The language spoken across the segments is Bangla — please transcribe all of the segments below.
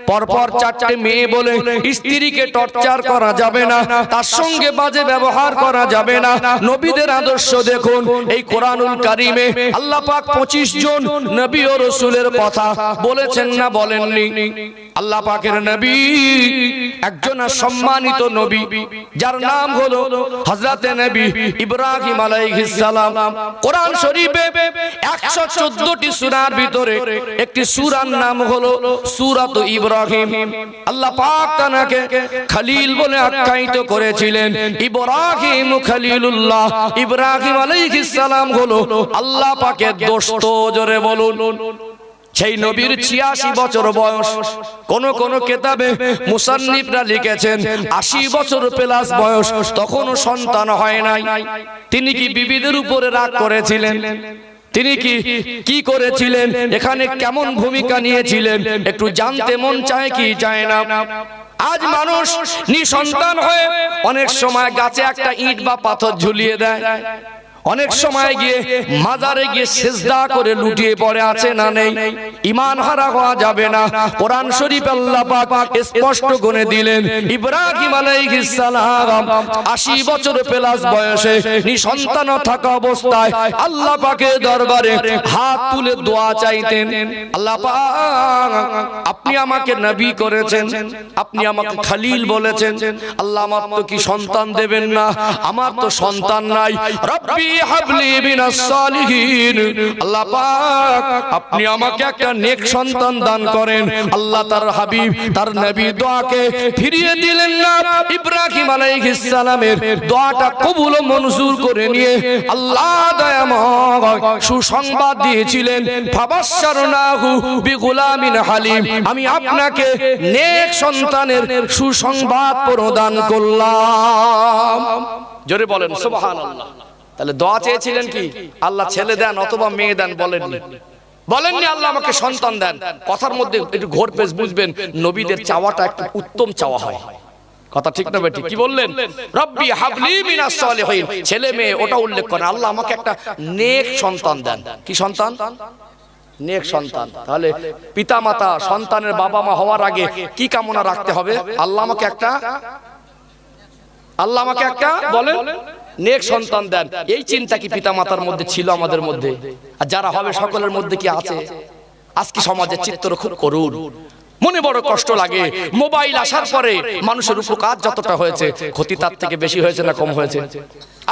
পরপর চারটে মেয়ে বলে স্ত্রীকে টর্চার করা যাবে না, তার সঙ্গে বাজে ব্যবহার করা যাবে না। নবীদের আদর্শ দেখুন, এই কোরআনুল কারিমে আল্লাহ পাক 25 জন নবী ও রাসূলের কথা বলেছেন না বলেননি? আল্লাহ পাকের নবী একজন সম্মানিত নবী, যার নাম হলো হযরতে নবী ইব্রাহিম আলাইহিস সালাম। কোরআন শরীফে 114টি সূরার ভিতরে একটি সূরার নাম হলো সূরাত ইব্রাহিম। আল্লাহ পাক তাকে খলিল বলে আখ্যায়িত করেছিলেন। ইব্রাহিম খলিলুল্লাহ, ইব্রাহিম আলাইহিস সালাম হলো আল্লাহ পাকের দোস্ত। জোরে বলুন। সেই নবীর 86 বছর বয়স। কোন কিতাবে মুসান্নিফরা লিখেছেন 80 বছর প্লাস বয়স, তখনও সন্তান হয় নাই। তিনি কি বিবিদের উপরে রাগ করেছিলেন? তিনি কি করেছিলেন? এখানে কেমন ভূমিকা নিয়েছিলেন? একটু জানতে মন চায় কি চায় না? আজ মানুষ নিঃসন্তান হয়ে অনেক সময় গাছে একটা ইট বা পাথর ঝুলিয়ে দেয়, অনেক সময় গিয়ে মাজারে গিয়ে সিজদা করে লুটিয়ে পড়ে, আছে না নেই? ঈমান হারা হওয়া যাবে না। কোরআন শরীফ আল্লাহ পাক স্পষ্ট করে দিলেন, ইব্রাহিম আলাইহিস সালাম 80 বছর প্লাস বয়সে নিঃসন্তান থাকা অবস্থায় আল্লাহ পাকের দরবারে হাত তুলে দোয়া চাইতেন। আল্লাহ পাক, আপনি আমাকে নবী করেছেন, আপনি আমাকে খলিল বলেছেন, আল্লাহ আমার তো কি সন্তান দেবেন না? আমার তো সন্তান নাই। রব্বি হাবলি মিনাস সালিহিন, আল্লাহ পাক আপনি আমাকে একটা নেক সন্তান দান করেন। আল্লাহ তার হাবিব, তার নবী দোয়াকে ফিরিয়ে দিলেন না। ইব্রাহিম আলাইহিস সালামের দোয়াটা কবুল ও মঞ্জুর করে নিয়ে আল্লাহ দয়াময় সুসংবাদ দিয়েছিলেন, ফাবাশশারনাহু বিগুলামিন হালিম, আমি আপনাকে নেক সন্তানের সুসংবাদ প্রদান করলাম। জোরে বলেন সুবহানাল্লাহ। তাহলে দোয়া চেয়েছিলেন কি? আল্লাহ ছেলে দেন অথবা মেয়ে দেন, বলেননি আল্লাহ আমাকে সন্তান দেন। কথার মধ্যে একটু ঘোর পেশ বুঝবেন, নবীদের চাওয়াটা একটা উত্তম চাওয়া হয়। কথা ঠিক না বেটি? কি বললেন? রব্বি হাবলি মিনাস সালিহিন, ছেলে মেয়ে ওটা উল্লেখ করেন, আল্লাহ আমাকে একটা নেক সন্তান দেন। কি সন্তান? নেক সন্তান। তাহলে পিতা মাতা সন্তানের বাবা মা হওয়ার আগে কি কামনা রাখতে হবে? আল্লাহ আমাকে একটা বলেন নেক সন্তান দেন। এই চিন্তা কি পিতা মাতার মধ্যে ছিল? আমাদের মধ্যে আর যারা হবে সকলের মধ্যে কি আছে? আজকে সমাজের চিত্র খুব করুণ, মনে বড় কষ্ট লাগে। মোবাইল আসার পরে মানুষের উপকার যতটা হয়েছে, ক্ষতি তার থেকে বেশি হয়েছে না কম হয়েছে?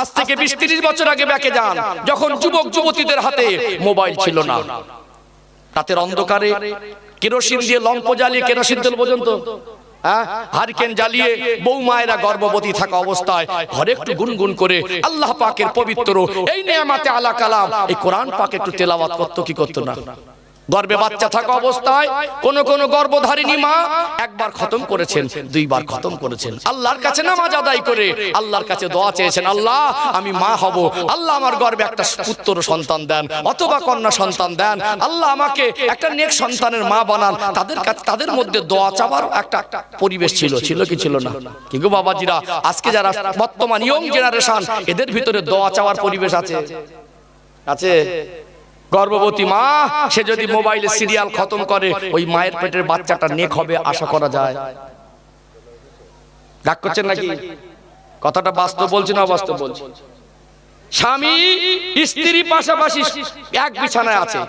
আজ থেকে 20-30 বছর আগে ব্যাকে যান, যখন যুবক যুবতীদের হাতে মোবাইল ছিল না, রাতের অন্ধকারে কেরোসিন দিয়ে লম্প জ্বালিয়ে, কেরোসিন তেল পর্যন্ত হারিকেন জ্বালিয়ে বউ মায়েরা গর্ভবতী থাকা অবস্থায় ঘরে একটু গুনগুন করে আল্লাহ পাকের পবিত্র এই নেয়ামতে আলা কালাম, এই কোরআন পাক একটু তেলাওয়াত করতো কি করতো না? গর্ভে বাচ্চা থাকা অবস্থায় কোন গর্ভধারিণী মা একবার খতম করেছেন, 2 বার খতম করেছেন। আল্লাহর কাছে নামাজ আদায় করে আল্লাহর কাছে দোয়া চেয়েছেন, আল্লাহ আমি মা হব, আল্লাহ আমার গর্ভে একটা পুত্র সন্তান দেন অথবা কন্যা সন্তান দেন, আল্লাহ আমাকে একটা নেক সন্তানের মা বানান। তাদের কাছে, তাদের মধ্যে দোয়া চাওয়ার একটা পরিবেশ ছিল কি ছিল না? কি গো বাবাজিরা, আজকে যারা বর্তমান ইয়ং জেনারেশন, এদের ভিতরে দোয়া চাওয়ার পরিবেশ আছে? গর্ভবতী মা সে যদি মোবাইলে সিরিয়াল খতম করে, ওই মায়ের পেটের বাচ্চাটা নেক হবে আশা করা যায়? রাগ করছেন নাকি? কথাটা বাস্তব বলছি না অবাস্তব বলছি? স্বামী স্ত্রী পাশাপাশি এক বিছানায় আছে,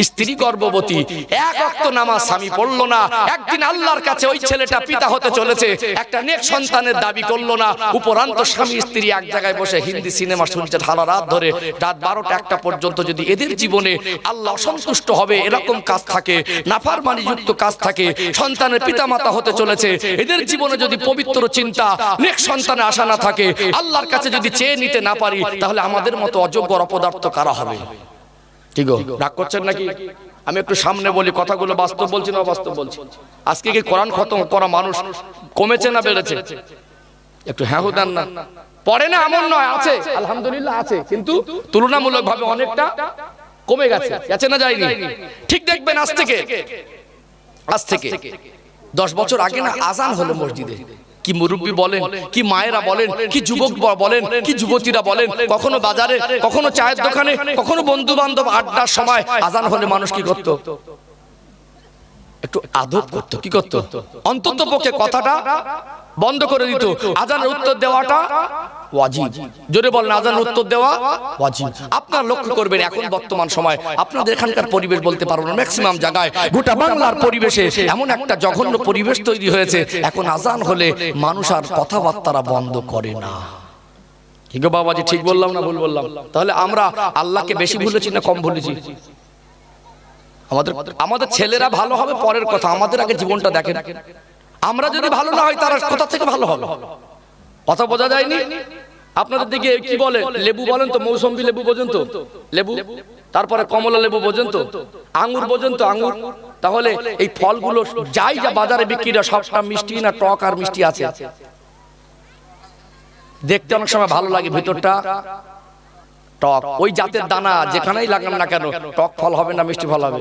স্ত্রী গর্ভবতী, 1 ওয়াক্ত নামাজ স্বামী পড়লো না। একদিন আল্লাহর কাছে ওই ছেলেটা পিতা হতে চলেছে, একটা নেক সন্তানের দাবি করলো না। উপরান্ত স্বামী স্ত্রী এক জায়গায় বসে হিন্দি সিনেমা শুনছে সারা রাত ধরে, রাত 12টা-1টা পর্যন্ত। যদি এদের জীবনে আল্লাহ অসন্তুষ্ট হবে এরকম কাজ থাকে, নাফরমানি যুক্ত কাজ থাকে, সন্তানের পিতামাতা হতে চলেছে, এদের জীবনে যদি পবিত্র চিন্তা নেক সন্তানের আশা না থাকে, আল্লাহর কাছে যদি চেয়ে নিতে না পারি, তাহলে আমাদের মতো অযোগ্য অপদার্থ কারা হবে? ঠিক গো, রাগ করছেন নাকি? আমি একটু সামনে বলি, কথাগুলো বাস্তব বলছি না অবাস্তব বলছি? আজকে কি কোরআন খতম করা মানুষ কমেছে না বেড়েছে? একটু হ্যাঁ দেন না। পড়ে না এমন নয়, আছে আলহামদুলিল্লাহ আছে, কিন্তু তুলনামূলকভাবে অনেকটা কমে গেছে না যায়নি? ঠিক দেখবেন আজ থেকে 10 বছর আগে না আজান হলো মসজিদে, কি মুরব্বী বলেন, কি মায়েরা বলেন, কি যুবক বলেন, কি যুবতীরা বলেন, কখনো বাজারে, কখনো চায়ের দোকানে, কখনো বন্ধু বান্ধব আড্ডার সময় আজান হলে মানুষ কি করতো? একটু আদব করতো, কি করতো, অন্তত পক্ষে কথাটা বন্ধ করে দিত। আজানের উত্তর দেওয়াটা ওয়াজিব। জোরে বলেন, আজানের উত্তর দেওয়া ওয়াজিব। আপনারা লক্ষ্য করবেন এখন বর্তমান সময় আপনাদের এখানকার পরিবেশ বলতে পারবো না, ম্যাক্সিমাম জায়গায় গোটা বাংলার পরিবেশে এমন একটা জঘন্য পরিবেশ তৈরি হয়েছে, এখন আজান হলে মানুষ আর কথাবার্তা বন্ধ করে না। কি গো বাবাজি, ঠিক বললাম না ভুল বললাম? তাহলে আমরা আল্লাহকে বেশি ভুলেছি না কম ভুলেছি? আমাদের ছেলেরা ভালো হবে পরের কথা, আমাদের আগে জীবনটা দেখেন। আমরা যদি ভালো না হয় তারা কোথা থেকে ভালো হবে? কথা বোঝা যায়নি? আপনাদের দিকে কি বলে, লেবু বলেন তো, মৌসুমী লেবু বোঝেন তো? লেবু, তারপরে কমলা লেবু বোঝেন তো? আঙ্গুর বোঝেন তো? আঙ্গুর। তাহলে এই ফলগুলো যাই যা বাজারে বিক্রিটা সবটা মিষ্টি না টক আর মিষ্টি আছে? দেখতে অনেক সময় ভালো লাগে, ভিতরটা টক। ওই জাতের দানা যেখানেই লাগান না কেন টক ফল হবে না মিষ্টি ফল হবে?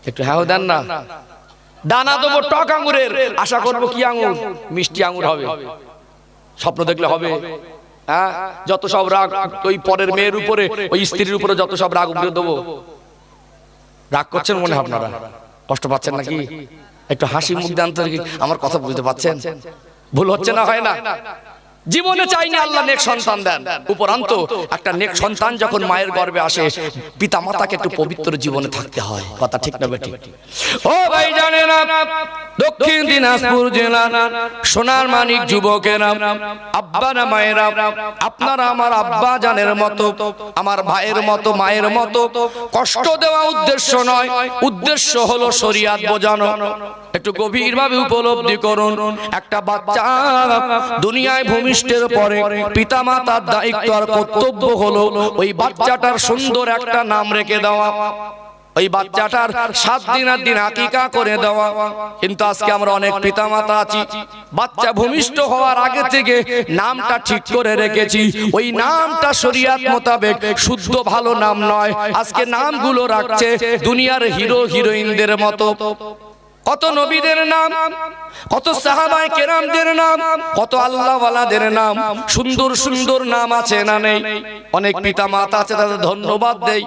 একটু হ্যাঁ দেন না। দানা দেবো টক আঙ্গুরের, আশা করবো কি আঙ্গুর, মিষ্টি আঙ্গুর হবে। স্বপ্ন দেখলে হবে? হ্যাঁ, যত সব রাগ ওই পরের মেয়ের উপরে, ওই স্ত্রীর উপরে যত সব রাগ উপরে দেবো। রাগ করছেন মনে হয় আপনারা? কষ্ট পাচ্ছেন নাকি? একটু হাসি মুখ দেন তো, আমার কথা বুঝতে পারছেন? ভুল হচ্ছে না, হয় না? জীবনে চাইনি আল্লাহ নেক সন্তান দেন, উপরান্ত একটা নেক সন্তান যখন মায়ের গর্ভে আসে, পিতা মাতাকে একটু পবিত্র জীবনে থাকতে হয়। কথা ঠিক না বেটি? ও ভাই জানেন না, দক্ষিণ দিনাজপুর জেলার সোনার মানিক যুবকেরা, আব্বারা মায়েরা, আপনারা আমার আব্বা জানের মতো, আমার ভাইয়ের মতো, মায়ের মতো কষ্ট দেওয়া উদ্দেশ্য নয়, উদ্দেশ্য হলো শরিয়াত বোঝানো। একটু গভীরভাবে উপলব্ধি করুন, একটা বাচ্চা দুনিয়ায় ভূমিষ্ঠের পরে পিতামাতার দায়িত্ব আর কর্তব্য হলো ওই বাচ্চাটার সুন্দর একটা নাম রেখে দেওয়া, ওই বাচ্চাটার 7 দিনের দিন আকিকা করে দেওয়া। কিন্তু আজকে আমরা অনেক পিতামাতা আছি, বাচ্চা ভূমিষ্ঠ হওয়ার আগে থেকে নামটা ঠিক করে রেখেছি, ওই নামটা শরিয়াত মোতাবেক শুদ্ধ ভালো নাম নয়। আজকে নামগুলো রাখছে দুনিয়ার হিরো হিরোইনদের মতো। কত নবীদের নাম, কত সাহাবায়ে কেরামদের নাম, কত আল্লাহওয়ালাদের নাম, সুন্দর সুন্দর নাম আছে না নেই? অনেক পিতা মাতা আছে, তাদের ধন্যবাদ দেই।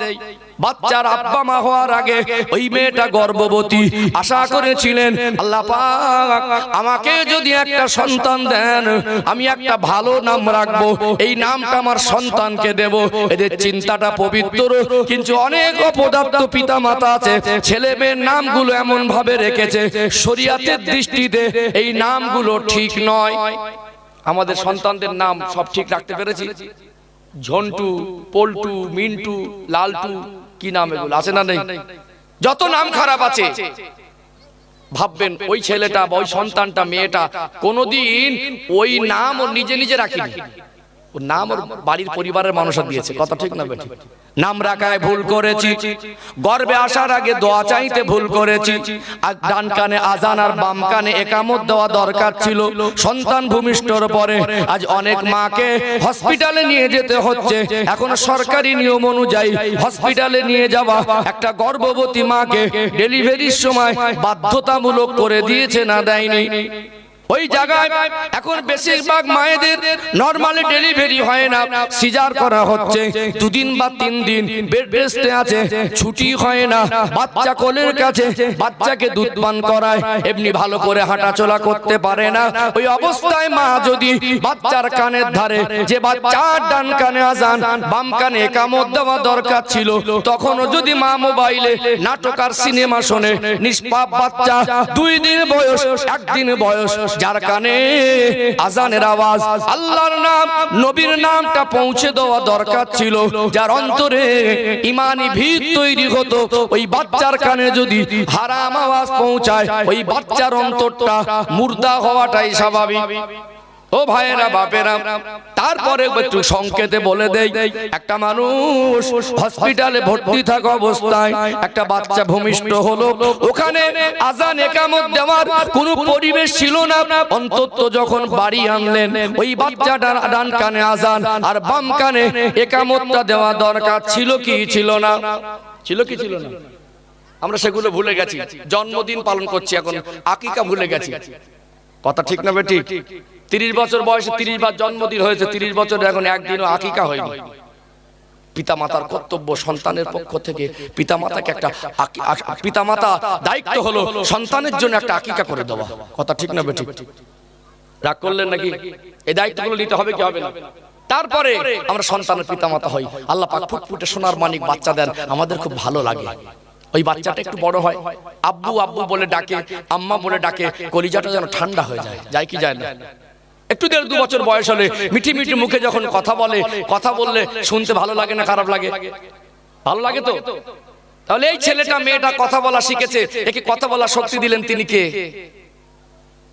বাচ্চার আব্বা মা হওয়ার আগে ওই মেয়েটা গর্ভবতী, আশা করেছিলেন আল্লাহ পাক আমাকে যদি একটা সন্তান দেন, আমি একটা ভালো নাম রাখবো, এই নামটা আমার সন্তানকে দেব। এদের চিন্তাটা পবিত্র। কিন্তু অনেক অপদার্থ পিতা মাতা আছে, ছেলে মেয়ের নামগুলো এমন ভাবে রেখেছে শরিয়াতের দৃষ্টিতে এই নামগুলো ঠিক নয়। আমাদের সন্তানদের নাম সব ঠিক রাখতে পেরেছি? ঝন্টু, পল্টু, মিন্টু, লালটু, কি নাম এগুলো আছে না নেই? যত নাম খারাপ আছে, ভাববেন ওই ছেলেটা বা ওই সন্তানটা, মেয়েটা কোনোদিন ওই নাম ওর নিজে নিজে রাখিনি, ওর নাম ওর বাড়ির পরিবারের মানুষরা দিয়েছে। কথা ঠিক না বেঠিক? নাম রাখায় ভুল করেছি, গর্ভে আসার আগে দোয়া চাইতে ভুল করেছি, আর ডান কানে আজান আর বাম কানে একামত দেওয়া দরকার ছিল। সন্তান ভূমিষ্ঠর পরে আজ অনেক মাকে হসপিটালে নিয়ে যেতে হচ্ছে। এখন সরকারি নিয়ম অনুযায়ী হসপিটালে নিয়ে যাওয়া একটা গর্ভবতী মাকে ডেলিভারির সময় বাধ্যতামূলক করে দিয়েছে, না দেয়নি? ওই জায়গায় এখন বেশিরভাগ মায়েদের নরমালি ডেলিভারি হয় না, সিজার করা হচ্ছে। 2 দিন বা 3 দিন বেড রেস্টে আছে, ছুটি হয় না। বাচ্চা কোলের কাছে, বাচ্চাকে দুধ পান করায়, এমনি ভালো করে হাঁটাচলা করতে পারে না। ওই অবস্থায় মা যদি বাচ্চার কানের ধারে, যে বাচ্চার ডান কানে আজান বাম কানে একামত দেওয়া দরকার ছিল, তখনও যদি মা মোবাইলে নাটক আর সিনেমা শোনে, নিষ্পাপ বাচ্চা 2 দিন বয়স, 1 দিন বয়স, যার কানে আজানের আওয়াজ, আল্লাহর নাম, নবীর নামটা পৌঁছে দেওয়া দরকার ছিল, যার অন্তরে ঈমানি ভিত তৈরি হতো, ওই বাচ্চার কানে যদি হারাম আওয়াজ পৌঁছায়, ওই বাচ্চার অন্তরটা মুর্দা হওয়াটাই স্বাভাবিক। ও ভাইয়েরা, বাপেরা, তারপরে একটু সংকেতে বলে দেই, একটা মানুষ হসপিটালে ভর্তি থাকা অবস্থায় একটা বাচ্চা ভূমিষ্ঠ হলো, ওখানে আজান একামত দেওয়ার কোনো পরিবেশ ছিল না। অন্তত যখন বাড়ি আনলেন, ওই বাচ্চাটার ডান কানে আজান আর বাম কানে একামতটা দেওয়া দরকার ছিল কি ছিল না? ছিল কি ছিল না? আমরা সেগুলো ভুলে গেছি। জন্মদিন পালন করছি, এখন আকিকা ভুলে গেছি। কথা ঠিক না বেটি? 30 বছর বয়সে 30 বার জন্মদিন হয়েছে, 30 বছরে এখন একদিনও আকিকা হয়নি। পিতামাতার কর্তব্য সন্তানের পক্ষ থেকে পিতামাতাকে একটা পিতামাতা দায়িত্ব হলো সন্তানের জন্য একটা আকিকা করে দেওয়া। কথা ঠিক না বেঠিক? রাগ করলেন নাকি? এই দায়িত্বগুলো নিতে হবে কি হবে না? তারপরে আমরা সন্তানের পিতামাতা হই। আল্লাহ পাক ফুটফুটে সোনার মানিক বাচ্চা দেন, আমাদের খুব ভালো লাগে। ওই বাচ্চাটা একটু বড় হয়, আব্বু আব্বু বলে ডাকে, আম্মা বলে ডাকে, কলিজাটা যেন ঠান্ডা হয়ে যায়। যায় কি যায় না? একটু 1.5-2 বছর বয়স হলে মিঠি মিঠি মুখে যখন কথা বলে, কথা বললে শুনতে ভালো লাগে না খারাপ লাগে? ভালো লাগে তো। তাহলে এই ছেলেটা মেয়েটা কথা বলা শিখেছে, একে কথা বলার শক্তি দিলেন তিনি কে?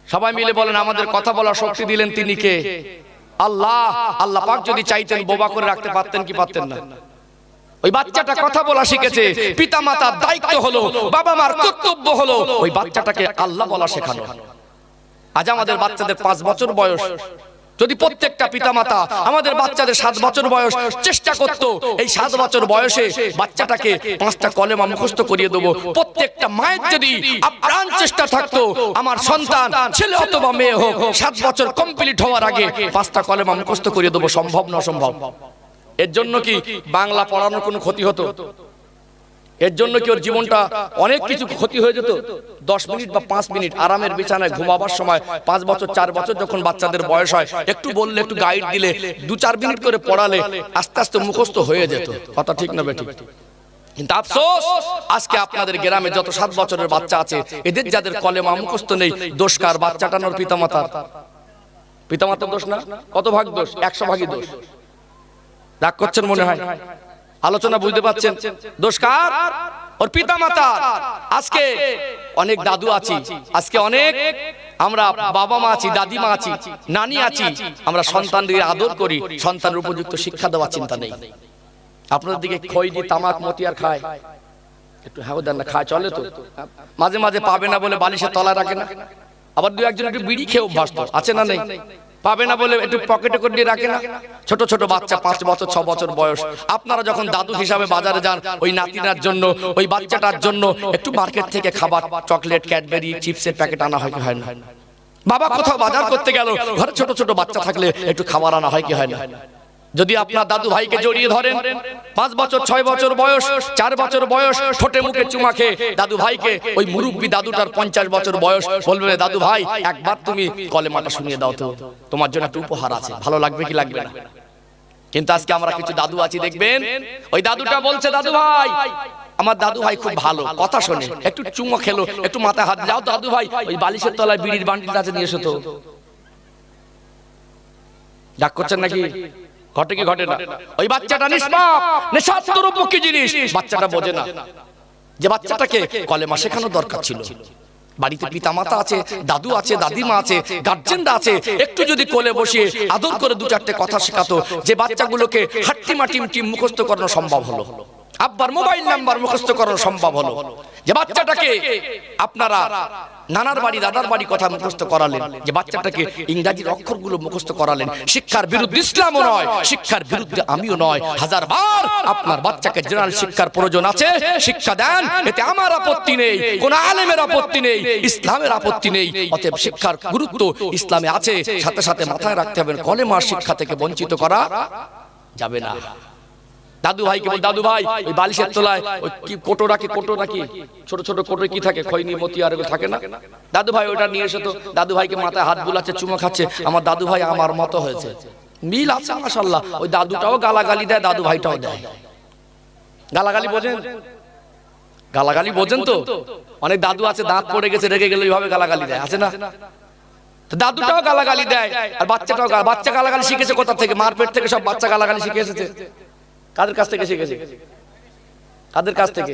সবাই মিলে বলেন, আমাদের কথা বলার শক্তি দিলেন তিনি কে? আল্লাহ। আল্লাহ পাক যদি চাইতেন বোবা করে রাখতে পারতেন কি পারতেন না? ওই বাচ্চাটা কথা বলা শিখেছে, পিতামাতার দায়িত্ব হলো, বাবা মার কর্তব্য হলো ওই বাচ্চাটাকে আল্লাহ বলা শেখানো। আজ আমাদের বাচ্চাদের 5 বছর বয়স, যদি প্রত্যেকটা পিতামাতা আমাদের বাচ্চাদের 7 বছর বয়স চেষ্টা করতো, এই 7 বছর বয়সে বাচ্চাটাকে 5টা কলেমা মুখস্থ করিয়ে দেবো, প্রত্যেকটা মায়ের যদি আপ্রাণ চেষ্টা থাকতো, আমার সন্তান ছেলে অথবা মেয়ে হোক 7 বছর কমপ্লিট হওয়ার আগে 5টা কলেমা মুখস্থ করিয়ে দেবো, সম্ভব না অসম্ভব? এর জন্য কি বাংলা পড়ানোর কোনো ক্ষতি হতো? এর জন্য কি ওর জীবনটা অনেক কিছু ক্ষতি হয়ে যেত? 10 মিনিট বা 5 মিনিট আরামের বিছানায় ঘুমাবার সময় 5 বছর 4 বছর যখন বাচ্চাদের বয়স হয়, একটু বললে, একটু গাইড দিলে, 2-4 মিনিট করে পড়ালে আস্তে আস্তে মুখস্থ হয়ে যেত। কথা ঠিক না বেঠিক? কিন্তু আফসোস, আজকে আপনাদের গ্রামে যত 7 বছরের বাচ্চা আছে, এদের যাদের কলেমা মুখস্থ নেই, দোষ কার? বাচ্চাটার ওর পিতামাতার? পিতামাতার দোষ না? কত ভাগ দোষ? 100 ভাগই দোষ। রাগ করছেন মনে হয়? আলোচনা বুঝতে পারছেন? দোষ কার? ওর পিতামাতা। আজকে অনেক দাদু আছি, আজকে অনেক আমরা বাবা মা আছি, দাদিমা আছি, নানি আছি, আমরা সন্তানদের আদর করি, সন্তানের উপযুক্ত শিক্ষা দেওয়ার চিন্তা নেই। আপনাদের দিকে খৈনি, তামাক, মতিয়ার খায়, একটু হ্যাঁ দেন না, খায়, চলে তো? মাঝে মাঝে পাবে না বলে বালিশের তলায় রাখে না? আবার 2-1 একটু বিড়ি খেয়ে অভ্যস্ত আছে না নেই? পাবে না বলে একটু পকেটে করে দিয়ে রাখে না? ছোট ছোট বাচ্চা 5 বছর 6 বছর বয়স, আপনারা যখন দাদু হিসাবে বাজারে যান, ওই নাতিনার জন্য, ওই বাচ্চাটার জন্য একটু মার্কেট থেকে খাবার, চকলেট, ক্যাডবেরি, চিপসের প্যাকেট আনা হয় কি হয় না? বাবা কোথাও বাজার করতে গেল, ঘরে ছোট ছোট বাচ্চা থাকলে একটু খাবার আনা হয় কি হয় না? যদি আপনার দাদু ভাইকে জড়িয়ে ধরেন, 5 বছর 6 বছর বয়স, 4 বছর বয়স, ঠোঁটে মুখে চুমা খেয়ে দাদু ভাইকে, ওই মুরব্বী দাদুটার 50 বছর বয়স, বলবে দাদু ভাই একবার তুমি কলেমাটা শুনিয়ে দাও তো, তোমার জন্য একটা উপহার আছে, ভালো লাগবে কি লাগবে না? কিন্তু আজকে আমরা কিছু দাদু আছি, দেখবেন ওই দাদুটা বলছে, দাদু ভাই, আমার দাদু ভাই খুব ভালো, কথা শোনে, একটু চুমো খেলো, একটু মাথায় হাত দাও, দাদু ভাই ওই বালিশের তলায় বিড়ির বান্ডিলটা আছে নিয়ে এসো তো। রাগ করছেন নাকি? ঘটে কি ঘটে না? ওই বাচ্চাটা নিষ্পাপ, নেশাদ্রব্য কি জিনিস বাচ্চাটা বোঝে না, যে বাচ্চাটাকে কলেমা শেখানো দরকার ছিল। বাড়িতে পিতামাতা আছে, দাদু আছে, দাদিমা আছে, গার্জেনরা আছে, একটু যদি কোলে বসিয়ে আদর করে 2-4টে কথা শেখাতো, যে বাচ্চাগুলোকে হাট্টি মাটি মুখস্থ করানো সম্ভব হলো, আব্বার মোবাইল নাম্বার মুখস্থ করানো সম্ভব হলো, যে বাচ্চাটাকে আপনারা নানার বাড়ি দাদার বাড়ি কথা মুখস্থ করালেন, যে বাচ্চাটাকে ইংরেজির অক্ষরগুলো মুখস্থ করালেন। শিক্ষার বিরুদ্ধে ইসলামও নয়, শিক্ষার বিরুদ্ধে আমিও নয়। 1000 বার আপনার বাচ্চাকে জেনারেল শিক্ষার প্রয়োজন আছে, শিক্ষা দেন, এতে আমার আপত্তি নেই, কোন আলেমের আপত্তি নেই, ইসলামের আপত্তি নেই। অতএব শিক্ষার গুরুত্ব ইসলামে আছে, সাথে সাথে মাথায় রাখতে হবে কলেমার শিক্ষা থেকে বঞ্চিত করা যাবে না। দাদু ভাইকে বল, দাদু ভাই ওই বালিশের তলায় ওই কি কোটো রাখি, কোটো নাকি ছোট ছোট কোটো কি থাকে, খৈনি, মতিয়ার এগুলো থাকে না? দাদু ভাই ওটা নিয়ে এসে তো, দাদু ভাইকে মাথায় হাত বুলাচ্ছে, চুমো খাচ্ছে, আমার দাদু ভাই আমার মতো হয়েছে। মিল আছে মাশাআল্লাহ। ওই দাদুটাও গালাগালি দেয়, দাদু ভাইটাও দেয়। গালাগালি বোঝেন? গালাগালি বোঝেন তো? অনেক দাদু আছে দাঁত পড়ে গেছে, রেগে গেলে এইভাবে গালাগালি দেয়, আছে না? দাদুটাও গালাগালি দেয়, আর বাচ্চাটাও। বাচ্চা গালাগালি শিখেছে কোথা থেকে? মার পেট থেকে সব বাচ্চা গালাগালি শিখে এসেছে। কাদের কাছ থেকে শিখেছে? কাদের কাছ থেকে?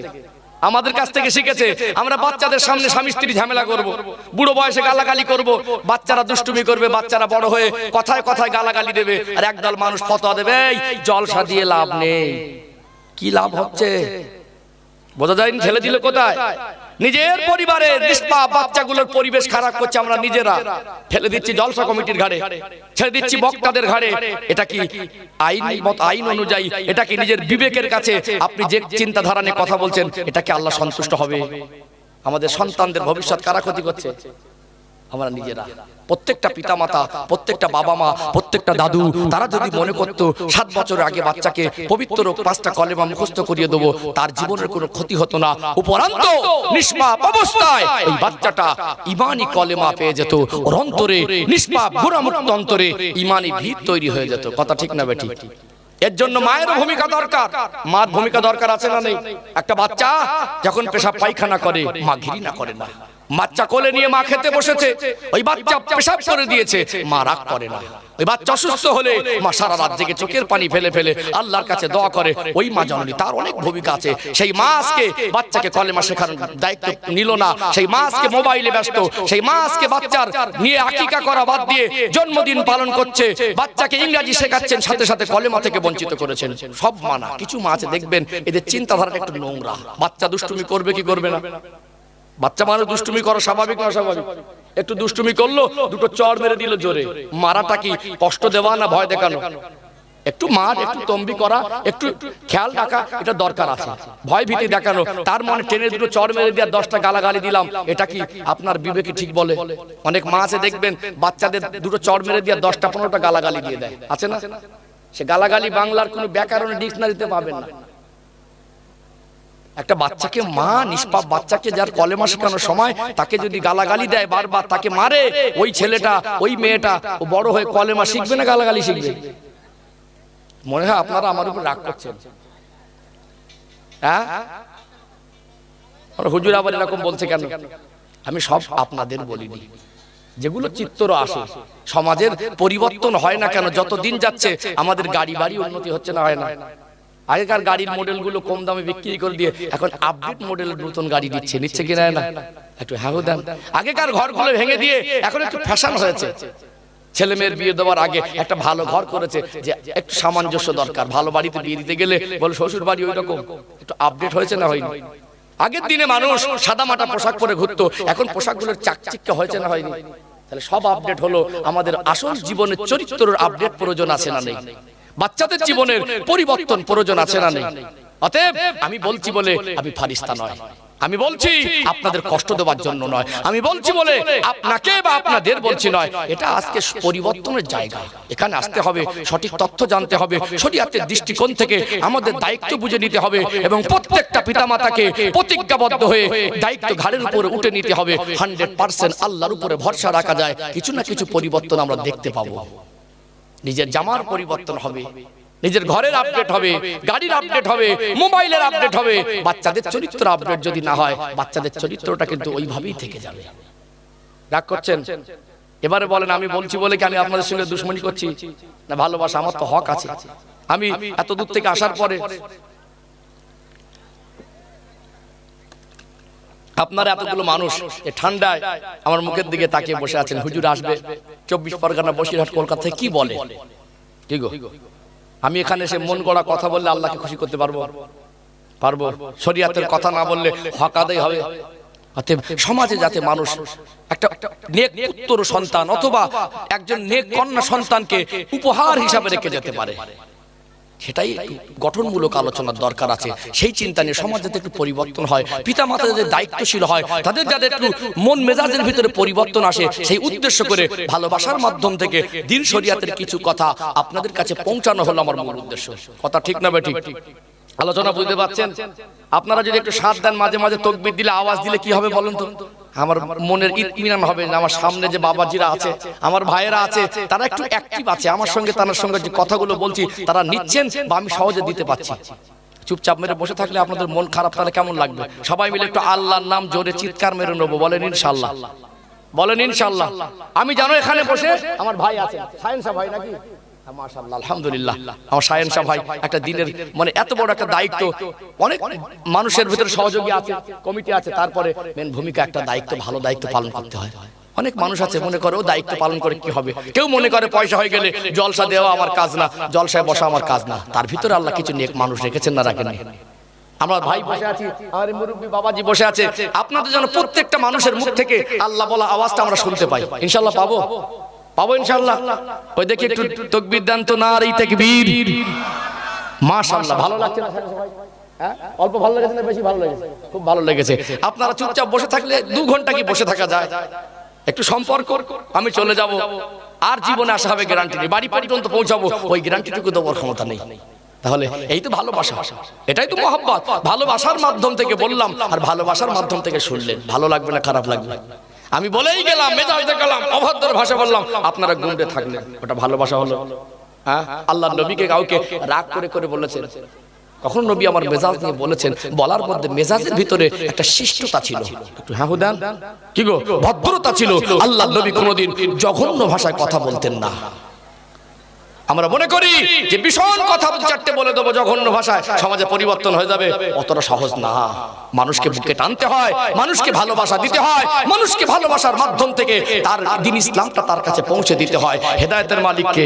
আমাদের কাছ থেকে শিখেছে। আমরা বাচ্চাদের সামনে স্বামী স্ত্রী ঝামেলা করব, বুড়ো বয়সে গালাগালি করব, বাচ্চারা দুষ্টুমি করবে, বাচ্চারা বড় হয়ে কথায় কথায় গালাগালি দেবে, আর একদল মানুষ ফতোয়া দেবে, এই জলসা দিয়ে লাভ নেই। কি লাভ হচ্ছে বোঝা যায়নি? ছেলে দিল কোথায়? নিজের পরিবারের নিষ্পাপ বাচ্চাগুলোর পরিবেশ খারাপ করছে আমরা নিজেরা, ঠেলে দিচ্ছি জলসা কমিটির ঘাড়ে, ছেড়ে দিচ্ছি বক্তাদের ঘাড়ে। এটা কি আইন অনুযায়ী, এটা কি নিজের বিবেকের কাছে আপনি যে চিন্তাধারা নিয়ে কথা বলছেন, এটা কি আল্লাহ সন্তুষ্ট হবে? আমাদের সন্তানদের ভবিষ্যৎ কারা ক্ষতি করছে? আমরা নিজেরা প্রত্যেকটা পিতামাতা, প্রত্যেকটা বাবা মা, প্রত্যেকটা দাদু, তারা যদি মনে করতো 7 বছর আগে বাচ্চাকে পবিত্র 5টা কলেমা মুখস্থ করিয়ে দেবো, তার জীবনের কোনো ক্ষতি হতো না, উপরন্ত নিষ্পাপ অবস্থায় ওই বাচ্চাটা ঈমানি কলেমা পেয়ে যেত, ওর অন্তরে নিষ্পাপ গুনাহমুক্ত অন্তরে ঈমানি ভিত তৈরি হয়ে যেত। কথা ঠিক না বেঠিক? এর জন্য মায়ের ভূমিকা দরকার। মার ভূমিকা দরকার আছে না নেই? একটা বাচ্চা যখন পেশাব পায়খানা করে, মা ঘৃণা করে না। বাচ্চা কোলে নিয়ে মা খেতে বসেছে, ওই বাচ্চা পেশাব করে দিয়েছে, মা রাগ করে না। ওই বাচ্চা অসুস্থ হলে মা সারা রাত জেগে চোখের পানি ফেলে ফেলে আল্লাহর কাছে দোয়া করে। ওই মা জননী, তার অনেক ভূমিকা আছে। সেই মা আজকে বাচ্চাকে কলেমা শেখানোর দায়িত্ব নিল না, সেই মা আজকে মোবাইলে ব্যস্ত, সেই মা আজকে বাচ্চার নিয়ে আকিকা করা বাদ দিয়ে জন্মদিন পালন করছে, বাচ্চাকে ইংরেজি শেখাচ্ছেন, সাথে সাথে কলেমা থেকে বঞ্চিত করেছেন। সব মানা। কিছু মা আছে দেখবেন এদের চিন্তাধারাটা একটু নোংরা। বাচ্চা দুষ্টুমি করবে কি করবে না? বাচ্চা মানুষ দুষ্টুমি করা স্বাভাবিক না অস্বাভাবিক? একটু দুষ্টুমি করলো, দুটো চড় মেরে দিল জোরে। মারাটা কি কষ্ট দেওয়া না ভয় দেখানো? একটু মার, একটু তম্বি করা, একটু খেয়াল রাখা, এটা দরকার আছে। ভয় ভীতি দেখানো, তার মনে টেনে দুটো চড় মেরে দিয়ে 10টা গালাগালি দিলাম, এটা কি আপনার বিবেকে ঠিক বলে? অনেক মা আছে দেখবেন বাচ্চাদের দুটো চড় মেরে দিয়ে 10টা 15টা গালাগালি দিয়ে দেয়, আছে না? সে গালাগালি বাংলার কোনো ব্যাকরণ ডিকশনারিতে পাবেন না। একটা বাচ্চাকে মা, নিষ্পাপ বাচ্চাকে যার কলেমা শেখানোর সময় তাকে যদি গালাগালি দেয়, বারবার তাকে মারে, ওই ছেলেটা, ওই মেয়েটা ও বড় হয়ে কলেমা শিখবে না গালাগালি শিখবে? মনে হয় আপনারা আমার উপর রাগ করছেন। হ্যাঁ, হুজুর আবার এরকম বলছে কেন? আমি সব আপনাদের বলিনি, যেগুলো চিত্র আসে। সমাজের পরিবর্তন হয় না কেন? যত দিন যাচ্ছে আমাদের গাড়ি বাড়ি উন্নতি হচ্ছে না, হয় না? আগেকার গাড়ির মডেলগুলো কম দামে বিক্রি করে দিয়ে এখন আপডেট মডেলের নতুন গাড়ি নিচ্ছে কিনা না? একটু হ্যাঁ দেন। আগেকার ঘরগুলো ভেঙে দিয়ে এখন একটু ফ্যাশন হয়েছে। ছেলে মেয়ের বিয়ে দেওয়ার আগে একটা ভালো ঘর করেছে, যে একটু সামঞ্জস্য দরকার। ভালো বাড়িতে বিয়ে দিতে গেলে বলে শ্বশুর বাড়ি ওই রকম। একটু আপডেট হয়েছে না হয়নি? আগের দিনে মানুষ সাদা মাটা পোশাক পরে ঘুরতো, এখন পোশাকগুলোর চাকচিক্য হয়েছে না হয়নি? তাহলে সব আপডেট হলো। আমাদের আসল জীবনের চরিত্রের আপডেট প্রয়োজন আছে না নেই? বাচ্চাদের জীবনের পরিবর্তন প্রয়োজন আছে না নেই? অতএব আমি বলছি বলে আমি ফারিস্তা নয়, আমি বলছি আপনাদের কষ্ট দেওয়ার জন্য নয়, আমি বলছি বলে আপনাকে বা আপনাদের বলছি নয়। এটা আজকে পরিবর্তনের জায়গা। এখানে আসতে হবে, সঠিক তথ্য জানতে হবে, শরীয়তের দৃষ্টিকোণ থেকে আমাদের দায়িত্ব বুঝে নিতে হবে এবং প্রত্যেকটা পিতামাতাকে প্রতিজ্ঞাবদ্ধ হয়ে দায়িত্ব ঘাড়ের উপরে উঠে নিতে হবে। 100% আল্লাহর উপরে ভরসা রাখা যায়, কিছু না কিছু পরিবর্তন আমরা দেখতে পাবো। নিজের জামার পরিবর্তন হবে, নিজের ঘরের আপডেট হবে, গাড়ির আপডেট হবে, মোবাইলের আপডেট হবে। বাচ্চাদের চরিত্র আপডেট যদি না হয়, বাচ্চাদের চরিত্রটা কিন্তু ওইভাবেই থেকে যাবে। রাগ করছেন? এবারে বলেন, আমি বলছি বলে কি আমি আপনাদের সঙ্গে দুশ্মনী করছি না? ভালোবাসা, আমার তো হক আছে। আমি এত দূর থেকে আসার পরে আপনারা এতগুলো মানুষ এই ঠান্ডায় আমার মুখের দিকে তাকিয়ে বসে আছেন। হুজুর আসবে 24 পরগনা, বসিরহাট, কলকাতা থেকে, কি বলে? কি গো, আমি এখানে এসে মন গড়া কথা বললে আল্লাহকে খুশি করতে পারবো? পারবো? শরীয়তের কথা না বললে হক আদায় হবে? অতএব সমাজে যাতে মানুষ একটা নেক পুত্র সন্তান অথবা একজন নেক কন্যা সন্তানকে উপহার হিসাবে রেখে যেতে পারে, সেটাই গঠনমূলক আলোচনার দরকার আছে। সেই চিন্তা নিয়ে সমাজ যাতে একটু পরিবর্তন হয়, পিতা মাতা যাদের দায়িত্বশীল হয়, তাদের যাদের একটু মন মেজাজের ভিতরে পরিবর্তন আসে, সেই উদ্দেশ্য করে ভালোবাসার মাধ্যম থেকে দ্বীন শরিয়াতের কিছু কথা আপনাদের কাছে পৌঁছানো হলো আমার মূল উদ্দেশ্য। কথা ঠিক না বেঠিক? আলোচনা বুঝতে পারছেন? আপনারা যদি একটু সাথ দেন, মাঝে মাঝে তাকবীর দিলে, আওয়াজ দিলে কি হবে বলেন তো? আমার মনের ইতমিনান হবে। আমার সামনে যে বাবাজিরা আছে, আমার ভাইয়েরা আছে, তারা একটু অ্যাক্টিভ আছে আমার সঙ্গে, তার সঙ্গে যে কথাগুলো বলছি তারা নিচ্ছেন বা আমি সহজে দিতে পারছি। চুপচাপ মেরে বসে থাকলে আপনাদের মন খারাপ, তাহলে কেমন লাগবে? সবাই মিলে একটু আল্লাহর নাম জোরে চিৎকার মেরে নেবো। বলেন ইনশাআল্লাহ, বলেন ইনশাআল্লাহ। আমি জানো এখানে বসে আমার ভাই আছে, সায়েন সাহেব ভাই নাকি? মাশাআল্লাহ, আলহামদুলিল্লাহ। আমার সায়েন সাহেব ভাই একটা দিনের মানে এত বড় একটা দায়িত্ব, অনেক মানুষের ভিতরে সহযোগী আছে, কমিটি আছে, তারপরে মেন ভূমিকা একটা দায়িত্ব, ভালো দায়িত্ব পালন করতে হয়। অনেক মানুষ আছে মনে করে ও দায়িত্ব পালন করে কি হবে, কেউ মনে করে পয়সা হয়ে গেলে জলসা দেওয়া আমার কাজ না, জলসায় বসা আমার কাজ না। তার ভিতরে আল্লাহ কিছু নেক মানুষ রেখেছেন না রাখেন? আমরা ভাই বসে আছি, আমার মুরব্বী বাবাজি বসে আছে, আপনাদের জন্য প্রত্যেকটা মানুষের মুখ থেকে আল্লাহ বলা আওয়াজটা আমরা শুনতে পাই। ইনশাআল্লাহ পাবো, পাবো ইনশাআল্লাহ। ওই দেখি একটু তাকবীর দেন তো, নারী তাকবীর। মাশাআল্লাহ, ভালো লাগছে না সবাই? হ্যাঁ, অল্প ভালো লেগেছে না বেশি ভালো লেগেছে? খুব ভালো লেগেছে। আপনারা চুপচাপ বসে থাকলে 2 ঘন্টা কি বসে থাকা যায়? একটু সম্পর্ক, আমি চলে যাব, আর জীবনে আসা হবে গ্যারান্টি নেই, বাড়ি পর্যন্ত পৌঁছাবো ওই গ্যারান্টিটুকু দেওয়ার ক্ষমতা নেই। তাহলে এই তো ভালোবাসা, এটাই তো মহব্বত। ভালোবাসার মাধ্যম থেকে বললাম আর ভালোবাসার মাধ্যম থেকে শুনলেন, ভালো লাগবে না খারাপ লাগবে? আমি বলেই গেলাম, মেজাজ দেখালাম, অভদ্র ভাষা বললাম, আপনারা গুন্ডে থাকলেন, ওটা ভালোবাসা হলো? হ্যাঁ, আল্লাহ নবীকে কাউকে রাগ করে করে বলেছেন? কখন নবী আমার মেজাজ নিয়ে বলেছেন? বলার মধ্যে মেজাজের ভিতরে একটা শিষ্টতা ছিল, একটু হ্যাঁ হুদান কি গো, ভদ্রতা ছিল। আল্লাহ নবী কোনোদিন জঘন্য ভাষায় কথা বলতেন না। আমরা মনে করি যে ভীষণ কথা চারটে বলে দেবো জঘন্য ভাষায় সমাজে পরিবর্তন হয়ে যাবে, অতটা সহজ না। মানুষকে বুকে টানতে হয়, মানুষকে ভালোবাসা দিতে হয়, মানুষকে ভালোবাসার মাধ্যম থেকে তার দ্বীন ইসলামটা তার কাছে পৌঁছে দিতে হয়। হেদায়েতের মালিককে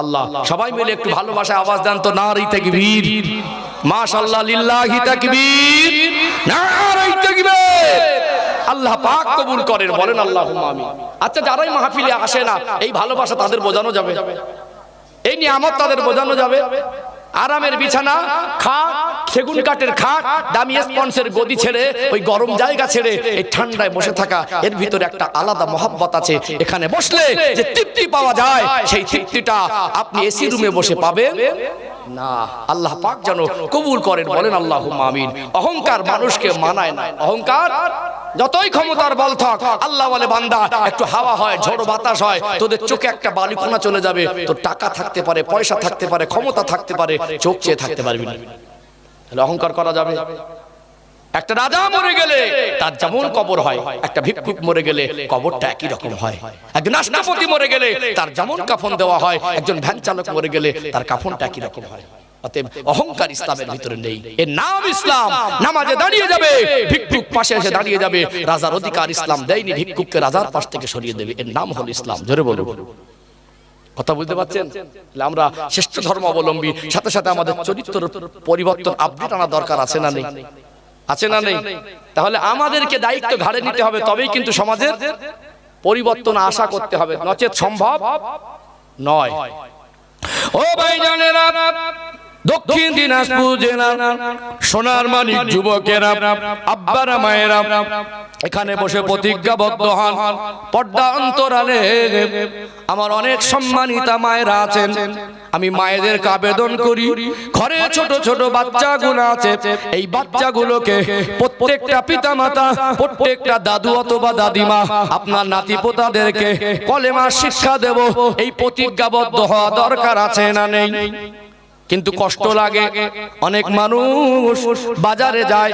আল্লাহ। সবাই মিলে একটু ভালোবাসায় আওয়াজ দেন তো, নারে তাকবীর, মাশাআল্লাহ, লিল্লাহি তাকবীর, নারে তাকবীর। আল্লাহ পাক কবুল করেন, বলেন আল্লাহুম্মা আমিন। আচ্ছা, যারাই মাহফিলে আসে না, এই ভালোবাসা তাদের বোঝানো যাবে, এই নিয়ামত তাদের বোঝানো যাবে? আরামের বিছানা, খাট, সেগুন কাঠের খাট, দামি স্পঞ্জের গদি ছেড়ে, ওই গরম জায়গা ছেড়ে এই ঠান্ডায় বসে থাকা, এর ভিতরে একটা আলাদা মহব্বত আছে। এখানে বসলে যে তৃপ্তি পাওয়া যায়, সেই তৃপ্তিটা আপনি এসি রুমে বসে পাবেন না। আল্লাহ পাক যেন কবুল করেন, বলেন আল্লাহুম্মা আমিন। অহংকার মানুষকে মানায় না। অহংকার যতই ক্ষমতার বল থাক, আল্লাহ বলে বান্দা একটু হাওয়া হয়, ঝড় বাতাস হয়, তোদের চোখে একটা বালিকণা চলে যাবে। তোর টাকা থাকতে পারে, পয়সা থাকতে পারে, ক্ষমতা থাকতে পারে, চোখ চেয়ে থাকতে পারবি না। তাহলে অহংকার করা যাবে? একটা রাজা মরে গেলে তার যেমন কবর হয়, একটা ভিক্ষুক মরে গেলে কবরটা একই রকম হয়। একজন রাষ্ট্রপতি মরে গেলে তার যেমন কাফন দেওয়া হয়, একজন ভ্যান চালক মরে গেলে তার কাফনটা একই রকম হয়। অতএব অহংকার ইসলামের ভিতরে নেই। এর নাম ইসলাম। নামাজে দাঁড়িয়ে যাবে, ভিক্ষুক পাশে এসে দাঁড়িয়ে যাবে। রাজার অধিকার ইসলাম দেয়নি, ভিক্ষুককে রাজার পাশ থেকে সরিয়ে দেবে। এর নাম হলো ইসলাম। জোরে বলুন, কথা বুঝতে পারছেন? আমরা শ্রেষ্ঠ ধর্ম অবলম্বী, সাথে সাথে আমাদের চরিত্র পরিবর্তন, আপডেট আনা দরকার আছে না নেই? আছে না নেই? তাহলে আমাদেরকে দায়িত্ব ঘাড়ে নিতে হবে, তবেই কিন্তু সমাজের পরিবর্তন আশা করতে হবে, নচেত সম্ভব নয়। ও ভাইজানেরা, দক্ষিণ দিনাজপুর জেলা সোনার মানিক যুবকেরা, আব্বারা, মায়েরা, এখানে বসে প্রতিজ্ঞাবদ্ধ হন। পর্দা অন্তরালে আমার অনেক সম্মানিতা মায়েরা আছেন। আমি মায়েদেরকে আবেদন করি, ঘরে ছোট ছোট বাচ্চাগুলো আছে, এই বাচ্চাগুলোকে প্রত্যেকটা পিতামাতা, প্রত্যেকটা দাদু অথবা দাদিমা আপনার নাতি পোতাদেরকে কলেমা শিক্ষা দেব, এই প্রতিজ্ঞাবদ্ধ হওয়া দরকার আছে না নেই? কিন্তু কষ্ট লাগে। অনেক মানুষ বাজারে যায়,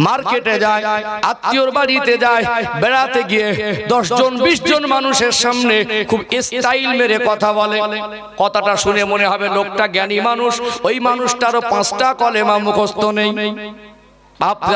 মার্কেটে যায়, আত্মীয়র বাড়িতে যায়, বেড়াতে গিয়ে 10 জন 20 জন মানুষের সামনে খুব স্টাইল মেরে কথা বলে। কথাটা শুনে মনে হবে লোকটা জ্ঞানী মানুষ, ওই মানুষটারও 5টা কলেমা মুখস্থ নেই।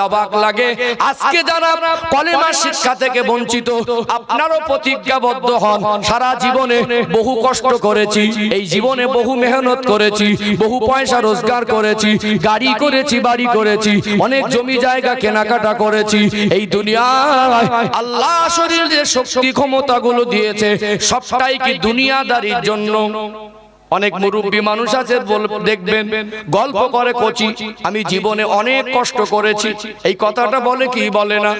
অবাক লাগে। আজকে যারা কলেমা শিক্ষা থেকে বঞ্চিত, আপনারও প্রতিজ্ঞাবদ্ধ হন, সারা জীবনে বহু কষ্ট করেছি, এই জীবনে বহু মেহনত করেছি, বহু পয়সা রোজগার করেছি, গাড়ি করেছি, বাড়ি করেছি, অনেক জমি জায়গা কেনাকাটা করেছি। এই দুনিয়ায় আল্লাহ শরীরে শক্তি ক্ষমতাগুলো দিয়েছে, সবটাই কি দুনিয়াদারির জন্য? অনেক মুরব্বী মানুষ আছে, দেখবেন গল্প করে কচি, আমি জীবনে অনেক কষ্ট করেছি, এই কথাটা বলে কি বলে না?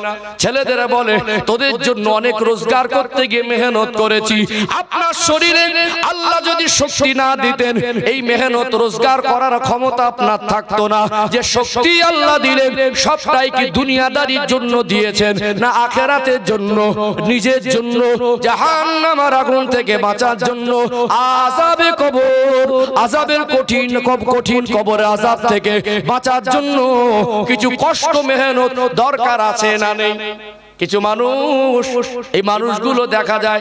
ছেলেদেরা বলে তোদের জন্য অনেক রোজগার করতে গিয়ে মেহনত করেছি। আপনার শরীরে আল্লাহ যদি শক্তি না দিতেন, এই মেহনত রোজগার করার ক্ষমতা আপনার থাকতো না। যে শক্তি আল্লাহ দিলেন, সবটাই কি দুনিয়াদারির জন্য দিয়েছেন না আখিরাতের জন্য, নিজের জন্য, জাহান্নামের আগুন থেকে বাঁচার জন্য, আযাবে কবর, আযাবের কঠিন কবর আযাব থেকে বাঁচার জন্য কিছু কষ্ট মেহনত দরকার আছে না নেই? কিছু মানুষ, এই মানুষগুলো দেখা যায়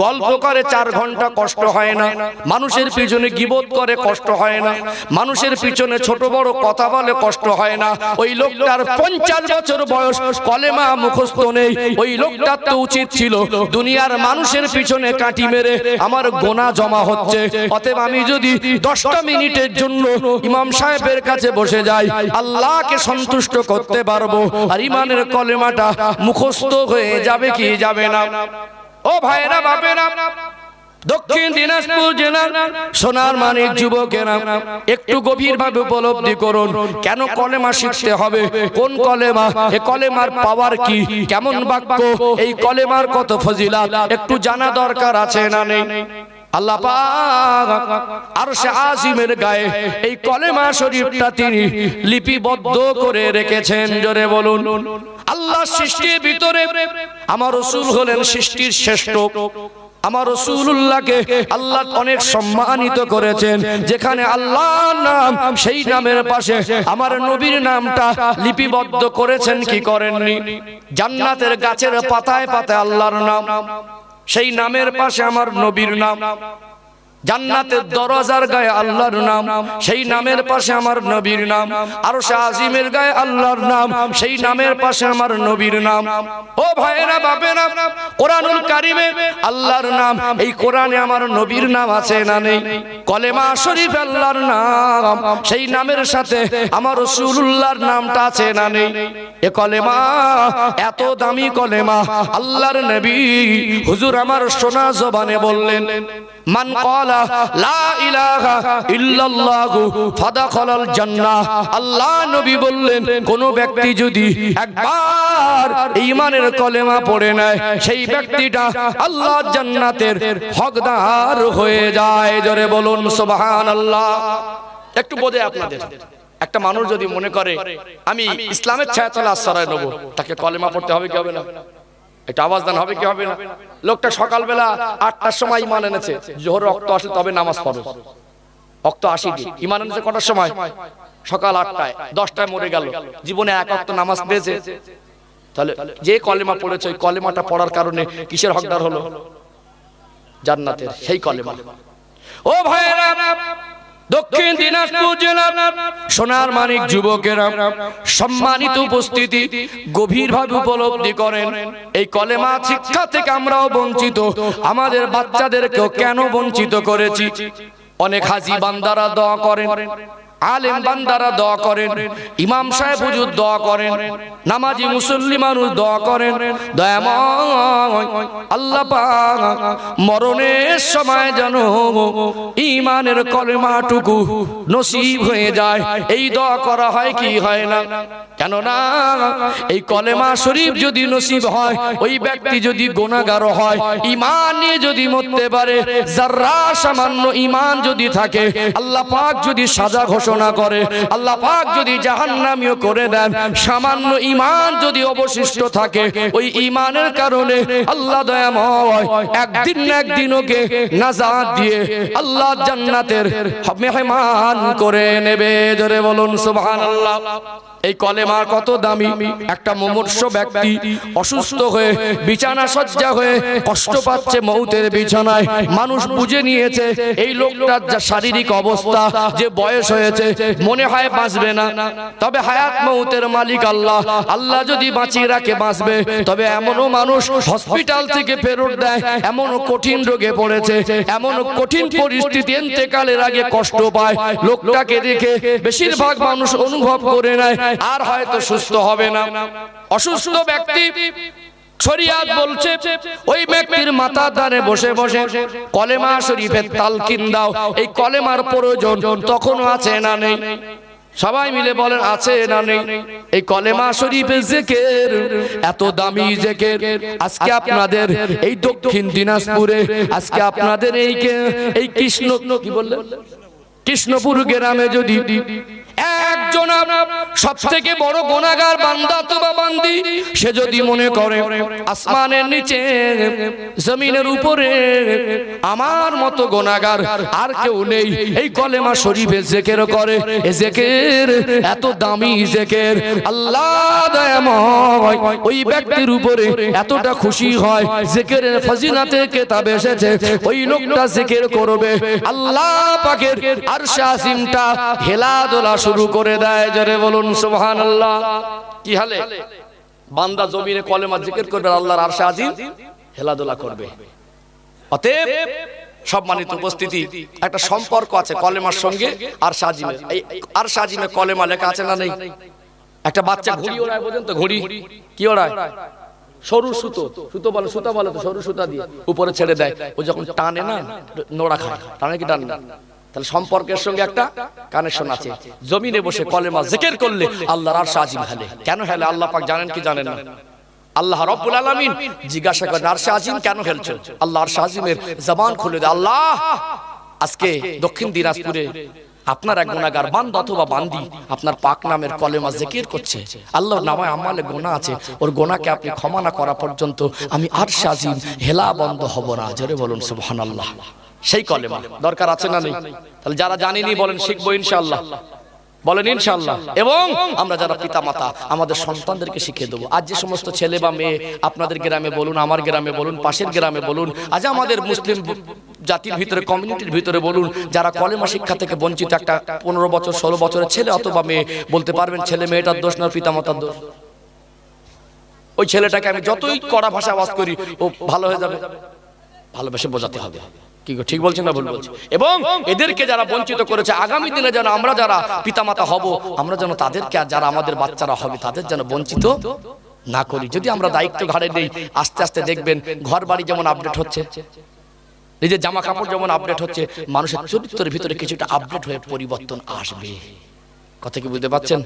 গল্প করে 4 ঘন্টা, কষ্ট হয় না। মানুষের পিছনে গীবত করে, কষ্ট হয় না। মানুষের পিছনে ছোট বড় কথা বলে, কষ্ট হয় না। ওই লোকটার 50 বছর বয়স, কলেমা মুখস্থ নেই। ওই লোকটার তো উচিত ছিল দুনিয়ার মানুষের পিছনে কাঠি মেরে আমার গোনা জমা হচ্ছে, অতএব আমি যদি 10টা মিনিটের জন্য ইমাম সাহেবের কাছে বসে যাই, আল্লাহকে সন্তুষ্ট করতে পারবো, আর ইমানের কলেমাটা মুখস্থ হয়ে যাবে কি যাবে না? ও ভাইরা, বাপেরা, দক্ষিণ দিনাজপুর জেলার সোনার মানিক যুবকেরা একটু গভীরভাবে উপলব্ধি করুন, কেন কলেমা শিখতে হবে, কোন কলেমা, এই কলেমার পাওয়ার কি, কেমন বাক্য, এই কলেমার কত ফজিলত একটু জানা দরকার আছে না নেই? আল্লাহ পাক আরশে আজিমের গায়ে এই কলেমা শরীফটা তিনি লিপিবদ্ধ করে রেখেছেন। জোরে বলুন। আল্লাহ সৃষ্টির ভিতরে আমার রাসূল হলেন সৃষ্টির শ্রেষ্ঠ। আমার রাসূলুল্লাহকে আল্লাহ অনেক সম্মানিত করেছেন। যেখানে আল্লাহর নাম, সেই নামের পাশে আমার নবীর নামটা লিপিবদ্ধ করেছেন কি করেননি? জান্নাতের গাছের পাতায় পাতায় আল্লাহর নাম, সেই নামের পাশে আমার নবীর নাম। জান্নাতের দরজার গায়ে আল্লাহর নাম, সেই নামের পাশে আমার নবীর নাম। আরশে আজিমের গায়ে আল্লাহর নাম, সেই নামের পাশে আমার নবীর নাম। ও ভাইরা বাপেরা, কোরআনুল কারীমে আল্লাহর নাম, এই কোরআনে আমার নবীর নাম আছে না নেই? কলেমা শরীফ আল্লাহর নাম, সেই নামের সাথে আমার রাসূলুল্লাহর নামটা আছে না নেই? এ কলেমা এত দামি কলেমা, আল্লাহর নবী হুজুর আমার সোনা জবানে বললেন, মান ক্বালা লা ইলাহা ইল্লাল্লাহু ফাদাখালাল জান্নাহ। আল্লাহ নবী বললেন, কোন ব্যক্তি যদি একবার ঈমানের কলেমা পড়ে নেয়, সেই ব্যক্তিটা আল্লাহ জান্নাতের হকদার হয়ে যায়। জোরে বলুন সুবহানাল্লাহ। একটু বোঝে আপনাদের, একটা মানুষ যদি মনে করে আমি ইসলামের ছায়াতলে আশ্রয় নেব, তাকে কলেমা পড়তে হবে কি হবে না? এটা আওয়াজ দান হবে কি হবে না? লোকটা সকালবেলা 8টার সময় ঈমান এনেছে, জোহর রক্ত আসে তবে নামাজ পড়ে, রক্ত আসে কি ঈমান এনেছে কটার সময়? সকাল 8টায়, 10টায় মরে গেল, জীবনে এক ওয়াক্ত নামাজ পেয়েছে। তাহলে যে কলেমা পড়েছে, ওই কলেমাটা পড়ার কারণে কিসের হকদার হলো? জান্নাতের সেই কলেমা। ও ভাইরা, দক্ষিণ দিনাজপুর জেলার সোনার মানিক যুবকেরা, সম্মানিত উপস্থিতি, গভীরভাবে উপলব্ধি করেন, এই কলেমা শিক্ষা থেকে আমরাও বঞ্চিত। আমাদের বাচ্চাদেরকেও কেন বঞ্চিত করেছি? অনেক হাজি বান্দারা দোয়া করেন, আলেম বান্দারা দোয়া করেন, ইমাম সাহেব হুজুর দোয়া করেন, নামাজি মুসল্লি মানুষ দোয়া করেন, দয়াময় আল্লাহ পাক মরণের সময় যেন ঈমানের কলেমাটুকু নসিব হয়ে যায়, এই দোয়া করা হয় কি হয় না? কেননা এই কলেমা শরীফ যদি নসিব হয়, ওই ব্যক্তি যদি গুনাহগার হয়, ঈমান নিয়ে যদি মরতে পারে, যারা সামান্য ঈমান যদি থাকে, আল্লাহ পাক যদি সাজা ঘোষণা করে, আল্লাহ পাক যদি জাহান্নামীও করে দেন, সামান্য ঈমান যদি অবশিষ্ট থাকে, ওই ঈমানের কারণে আল্লাহ দয়াময় একদিন না একদিন ওকে নাজাত দিয়ে আল্লাহ জান্নাতের মেহমান করে নেবে। জোরে বলুন সুবহানাল্লাহ। এই কলেমা কত দামি। একটা মুমূর্ষ ব্যক্তি অসুস্থ হয়ে বিছানা সজ্জা হয়ে কষ্ট পাচ্ছে, মৌতের বিছানায়, মানুষ বুঝে নিয়েছে এই লোকটার যা শারীরিক অবস্থা, যে বয়স হয়েছে, মনে হয় বাঁচবে না। তবে হায়াত মৌতের মালিক আল্লাহ, আল্লাহ যদি বাঁচিয়ে রাখে বাঁচবে। তবে এমনও মানুষ হসপিটাল থেকে ফেরত দেয়, এমন কঠিন রোগে পড়েছে, এমন কঠিন পরিস্থিতি, ইন্তেকালের আগে কষ্ট পায়, লোকটাকে দেখে বেশিরভাগ মানুষ অনুভব করে নেয় আর হয়তো সুস্থ হবে না। অসুস্থ ব্যক্তি, শরীয়ত বলছে ওই ব্যক্তির মাথার ধারে বসে বসে কলেমা শরীফের তালকিন দাও। এই কলেমার প্রয়োজন তখনও আছে না নেই? সবাই মিলে বলেন, আছে না নেই? এই কলেমা শরীফের জিকির এত দামি জিকির, আজকে আপনাদের এই দক্ষিণ দিনাজপুরে, আজকে আপনাদের এই কৃষ্ণ কি বললেন, কৃষ্ণপুর গ্রামে যদি একজন সব থেকে বড় গুনাহগার বান্দা অথবা বান্দি, সে যদি মনে করে আসমানের নিচে জমিনের উপরে আমার মতো গুনাহগার আর কেউ নেই, এই কলেমা শরীফে জিকির করে, এই জিকির এত দামি জিকির, আল্লাহ দয়াময় ওই ব্যক্তির উপরে এতটা খুশি হয়, জিকিরের ফজিলতে কিতাবে এসেছে, ওই লোকটা জিকির করবে, আল্লাহ পাকের আরশ আজিমটা হেলাদোলা শুরু করে দেয়। জোরে বলুন সুবহানাল্লাহ। কি হালে বান্দা জমিনে কলেমা জিকির করবে, আল্লাহর আরশ আজিম হেলাদোলা করবে। অতএব সম্মানিত উপস্থিতি, একটা সম্পর্ক আছে কলেমার সঙ্গে আরশ আজিমের। এই আরশ আজিমে কলেমা লেখা আছে না নেই? একটা বাচ্চা ঘুড়ি ওড়ায়, বোঝেন তো ঘুড়ি কি ওড়ায়? সরু সুতো, সুতো বলে, সুতা বলে তো, সরু সুতা দিয়ে উপরে ছেড়ে দেয়, ও যখন টানে না নোড়া খায়, টানে কি টানে না? তাহলে সম্পর্কের সঙ্গে একটা কানেকশন আছে। জমিনে বসে কলেমা জিকির করলে আল্লাহর আরশ আজিম হেলে। কেন হেলে আল্লাহ পাক জানেন কি জানেন না? আল্লাহ রাব্বুল আলামিন জিজ্ঞাসা করেন আরশ আজিম কেন হেলছো? আল্লাহ আরশ আজিমের জবান খুলে দেয়, আল্লাহ আজকে দক্ষিণ দিনাজপুরে আপনার এক গুনাহগার বান্দা অথবা বান্দি আপনার পাক নামের কলেমা জিকির করছে, আল্লাহর নামায় আমালে গুনাহ আছে, ওর গুনাহকে আপনি ক্ষমা না করা পর্যন্ত আমি আরশ আজিম হেলা বন্ধ হব না। জোরে বলুন সুবহানাল্লাহ। সেই কলেমা দরকার আছে না নেই? তাহলে যারা জানেনি বলেন শিখবো ইনশাআল্লাহ, বলেন ইনশাআল্লাহ। এবং আমরা যারা পিতামাতা আমাদের সন্তানদেরকে শিখিয়ে দেবো। আজ যে সমস্ত ছেলে বা মেয়ে আপনাদের গ্রামে বলুন, আমার গ্রামে বলুন, পাশের গ্রামে বলুন, আজ আমাদের মুসলিম জাতির ভিতরে, কমিউনিটির ভিতরে বলুন, যারা কলেমা শিক্ষা থেকে বঞ্চিত, একটা 15 বছর 16 বছরের ছেলে অথবা মেয়ে, বলতে পারবেন ছেলে মেয়েটার দোষ না পিতামাতার দোষ? ওই ছেলেটাকে আমি যতই কড়া ভাষা আওয়াজ করি ও ভালো হয়ে যাবে, ভালোবেসে বোঝাতে হবে। কি ঠিক বলছেন না ভুল বলছি? এবং এদেরকে যারা বঞ্চিত করেছে, আগামী দিনে যেন আমরা যারা পিতামাতা হব, আমরা যেন তাদেরকে, আর যারা আমাদের বাচ্চারা হবে তাদের যেন বঞ্চিত না করি। যদি আমরা দায়িত্ব ঘাড়ে নেই, আস্তে আস্তে দেখবেন ঘর বাড়ি যেমন আপডেট হচ্ছে, নিজের জামা কাপড় যেমন আপডেট হচ্ছে, মানুষের চরিত্রের ভিতরে কিছুটা আপডেট হয়ে পরিবর্তন আসবে। কথা কি বুঝতে পারছেন?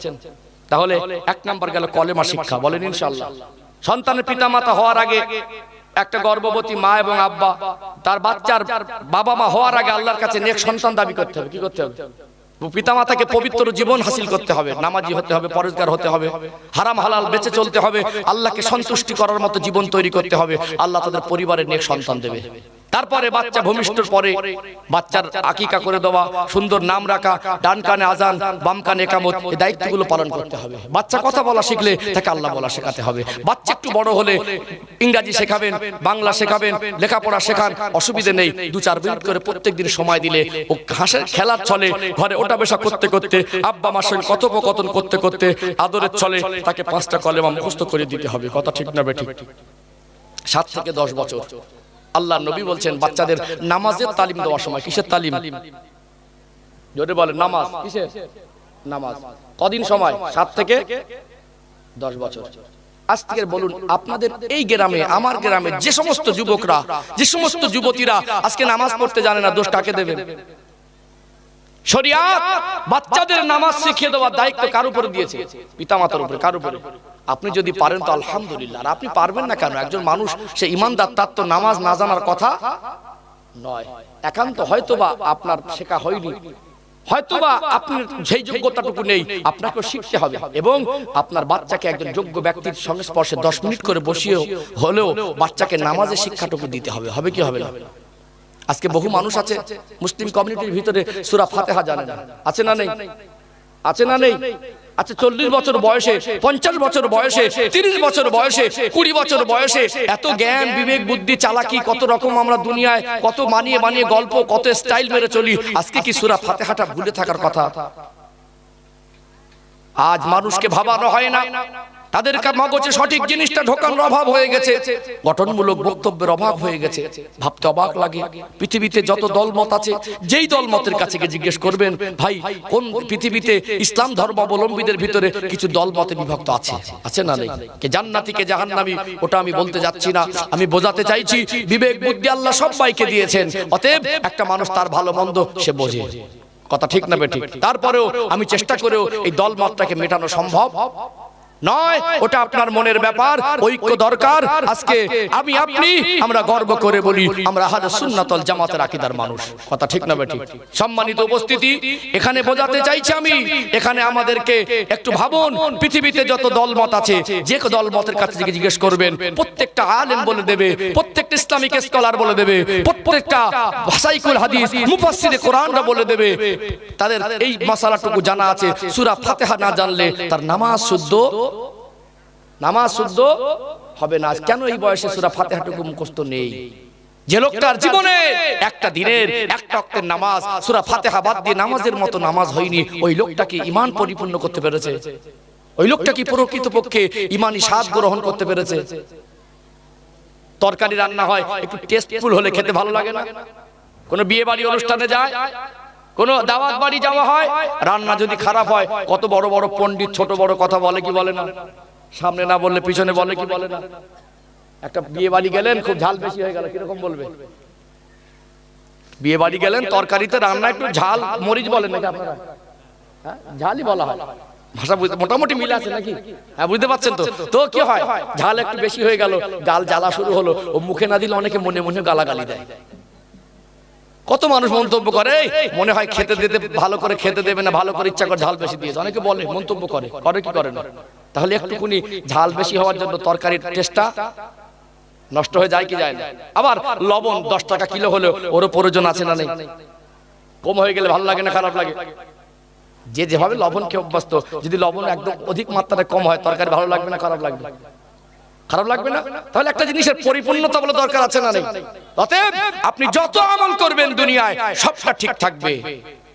তাহলে 1 নাম্বার গেল কলেমা শিক্ষা, বলেন ইনশাআল্লাহ। সন্তানের পিতামাতা হওয়ার আগে একটা গর্ভবতী মা এবং আব্বা তার বাচ্চার বাবা মা হওয়ার আগে আল্লাহর কাছে নেক সন্তান দাবি করতে হবে। কি করতে হবে? পিতামাতাকে পবিত্র জীবন হাসিল করতে হবে, নামাজি হতে হবে, পরেজগার হতে হবে, হারাম হালাল বেঁচে চলতে হবে, আল্লাহকে সন্তুষ্টি করার মতো জীবন তৈরি করতে হবে। আল্লাহ তাদের পরিবারের নেক সন্তান দেবে। তারপরে বাচ্চা ভূমিষ্ঠর পরে বাচ্চার আকিকা করে দেওয়া, সুন্দর নাম রাখা, ডান কানে আজান, বাম কানে ইকামত, এই দায়িত্বগুলো পালন করতে হবে। বাচ্চা কথা বলা শিখলে তাকে আল্লাহ বলা শেখাতে হবে। বাচ্চা একটু বড় হলে ইংরেজি শেখাবেন, বাংলা শেখাবেন, লেখাপড়া শেখান, অসুবিধে নেই। 2-4 মিনিট করে প্রত্যেকদিন সময় দিলে ও হাসির খেলার ছলে ঘরে ওটা বেশা করতে করতে, আব্বা মার সঙ্গে কথোপকথন করতে করতে, আদরের ছলে তাকে 5টা কলেমা মুখস্থ করে দিতে হবে। কথা ঠিক না বেঠিক? 7 থেকে 10 বছর আল্লাহ নবী বলছেন বাচ্চাদের নামাজের তালিম দেওয়ার সময়, কিসের তালিম? জোরে বলেন, নামাজ। কিসের নামাজ? কদিন সময়? 7 থেকে 10 বছর। আজকে বলুন আপনাদের এই গ্রামে, আমার গ্রামে যে সমস্ত যুবকরা, যে সমস্ত যুবতীরা আজকে নামাজ পড়তে জানে না, দোষ কাকে দেবেন? শরিয়াত বাচ্চাদের নামাজ শিখিয়ে দেওয়ার দায়িত্ব কার উপরে দিয়েছে? পিতামাতার উপরে। কার উপরে? আপনি যদি পারেন তো আলহামদুলিল্লাহ, আর আপনি পারবেন না কেন? একজন মানুষ সে ইমানদার, তার তো নামাজ না জানার কথা নয়। একান্ত হয়তোবা আপনার শেখা হয়নি, হয়তোবা আপনার সেই যোগ্যতাটুকু নেই, আপনাকেও শিখতে হবে। এবং আপনার বাচ্চাকে একজন যোগ্য ব্যক্তির সংস্পর্শে 10 মিনিট করে বসিয়ে হলেও বাচ্চাকে নামাজের শিক্ষাটুকু দিতে হবে। হবে কি হবে না? আজকে বহু মানুষ আছে মুসলিম কমিউনিটির ভিতরে সূরা ফাতিহা জানে না। আছে না নেই? আছে না নেই? আচ্ছা 40 বছর বয়সে, 50 বছর বয়সে, 30 বছর বয়সে, 20 বছর বয়সে এত জ্ঞান বিবেক বুদ্ধি চালাকি, কত রকম আমরা দুনিয়ায় কত মানিয়ে মানিয়ে গল্প, কত স্টাইল মেরে চলি। আজকে কি সূরা ফাতিহাটা ভুলে থাকার কথা? আজ মানুষকে ভাবানো হয় না, তাদের মগজে সঠিক জিনিসটা ঢোকানোর অভাব হয়ে গেছে, গঠনমূলক বক্তব্যের অভাব হয়ে গেছে। ভাবতে অবাক লাগে, পৃথিবীতে যত দলমত আছে, যেই দলমতের কাছে গিয়ে জিজ্ঞেস করবেন, ভাই কোন পৃথিবীতে ইসলাম ধর্মাবলম্বীদের ভিতরে কিছু দলমতে বিভক্ত আছে? আছে না নেই? কে জান্নাতি কে জাহান্নামী ওটা আমি বলতে যাচ্ছি না, আমি বোঝাতে চাইছি বিবেক বুদ্ধি আল্লাহ সবাইকে দিয়েছেন। অতএব একটা মানুষ তার ভালো মন্দ সে বোঝে। কথা ঠিক না বেঠিক? তারপরেও আমি চেষ্টা করেও এই দলমতটাকে মেটানো সম্ভব নয়, ওটা আপনার মনের ব্যাপার। ঐক্য দরকার। আজকে আমি আপনি আমরা গর্ব করে বলি আমরা আহলে সুন্নাত ওয়াল জামাতের আকীদার মানুষ। কথা ঠিক না বেঠিক? সম্মানিত উপস্থিতি, এখানে বোঝাতে চাইছি আমি, এখানে আমাদেরকে একটু ভাবুন, পৃথিবীতে যত দলমত আছে, যে দলমতের কাছে জিজ্ঞেস করবেন, প্রত্যেকটা আলেম বলে দেবে, প্রত্যেকটা ইসলামিক স্কলার বলে দেবে, প্রত্যেকটা ভাষাইকুল হাদিস মুফাসসিরে কোরআনরা বলে দেবে, তাদের এই মাসালাটুকু জানা আছে। সূরা ফাতিহা না জানলে তার নামাজ শুদ্ধ হবে না। কেন এই বয়সে সূরা ফাতিহাটুকু মুখস্থ নেই? যে লোকটার জীবনে একটা দিনের একটা ওয়াক্তের নামাজ সূরা ফাতিহা বাদ দিয়ে নামাজের মতো নামাজ হয়নি, ওই লোকটা কি ঈমান পরিপূর্ণ করতে পেরেছে? ওই লোকটা কি প্রকৃতপক্ষে ঈমানি স্বাদ গ্রহণ করতে পেরেছে? তরকারি রান্না হয় একটু টেস্টফুল হলে খেতে ভালো লাগে না? কোন বিয়ে বাড়ি অনুষ্ঠানে যায়, কোন দাওয়াত বাড়ি যাওয়া হয়, রান্না যদি খারাপ হয়, কত বড় বড় পণ্ডিত ছোট বড় কথা বলে কি বলে না? সামনে না বললে পিছনে বলে কি বলে না? একটা বিয়ে বাড়ি গেলেন, খুব ঝাল বেশি হয়ে গেল, কিরকম বলবে? বিয়ে বাড়ি গেলেন, তরকারিতে রান্না একটু ঝাল, মরিচ বলেন নাকি আপনারা? হ্যাঁ, ঝালই বলা হয়। ভাষা বুঝতে মোটামুটি মিল আছে নাকি? হ্যাঁ, বুঝতে পারছেন তো? তো কি হয়, ঝাল একটু বেশি হয়ে গেল, গাল জ্বালা শুরু হলো। ও মুখে না দিলে অনেকে মনে মনে গালাগালি দেয়। কত মানুষ মন্তব্য করে, মনে হয় খেতে দিতে ভালো করে খেতে দেবে না, ভালো করে ইচ্ছা করে ঝাল বেশি দিয়েছে, অনেকে বলে, মন্তব্য করে কি করে না? তাহলে একটুকুনি ঝাল বেশি হওয়ার জন্য তরকারির টেস্টটা নষ্ট হয়ে যায় কি যায় না? আবার লবণ 10 টাকা কিলো হলেও ওরও প্রয়োজন আছে না নেই? কম হয়ে গেলে ভালো লাগে না খারাপ লাগে? যে যেভাবে লবণ খেয়ে অভ্যস্ত, যদি লবণ একদম অধিক মাত্রায় কম হয়, তরকারি ভালো লাগবে না খারাপ লাগবে? খারাপ লাগবে না? তাহলে একটা জিনিসের পরিপূর্ণতা বলে দরকার আছে না নেই? অতএব আপনি যত আমল করবেন দুনিয়ায় সবটা ঠিক থাকবে,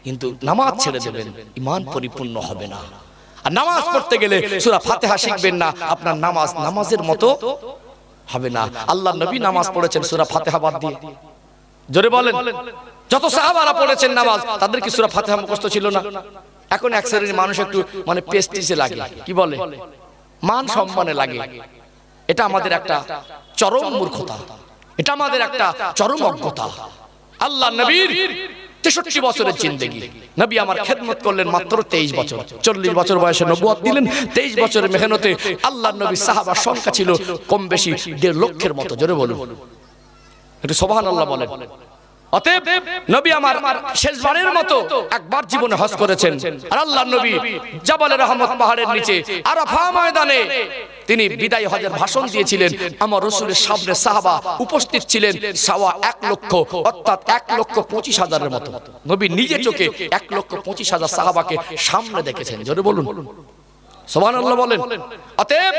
কিন্তু নামাজ ছেড়ে দেবেন, ঈমান পরিপূর্ণ হবে না। আর নামাজ পড়তে গেলে সূরা ফাতিহা শিখবেন না, আপনার নামাজ নামাজের মতো হবে না। আল্লাহর নবী নামাজ পড়েছেন সূরা ফাতিহা বাদ দিয়ে, জোরে বলেন। যত সাহাবারা পড়েছেন নামাজ, তাদের কি সূরা ফাতিহা মুখস্থ ছিল না? এখন এক শ্রেণীর মানুষ একটু মানে প্রেস্টিজে লাগে, কি বলে, মান সম্মানে লাগে। এটা আমাদের একটা চরম মূর্খতা, এটা আমাদের একটা চরম অজ্ঞতা। আল্লাহ নবীর 63 বছরের জিন্দেগি, নবী আমার খেদমত করলেন মাত্র 23 বছর। 40 বছর বয়সে নবুয়ত দিলেন, 23 বছরের মেহনতে আল্লাহ নবী সাহাবার সংখ্যা ছিল কম বেশি 1.5 লক্ষের মতো। জোরে বলুন একটু সুবহানাল্লাহ বলেন। অতএব নবী আমার শেষবারের মতো একবার জীবনে হজ করেছেন। আর আল্লাহর নবী জাবালে রহমত পাহাড়ের নিচে আরাফা ময়দানে তিনি বিদায় হজের ভাষণ দিয়েছিলেন। আমার রাসূলের সামনে সাহাবা উপস্থিত ছিলেন 1.25 লক্ষ, অর্থাৎ 1,25,000-এর মতো। নবী নিজে চোখে 1,25,000 সাহাবাকে সামনে দেখেছেন। জোরে বলুন সুবহানাল্লাহ বলেন। অতএব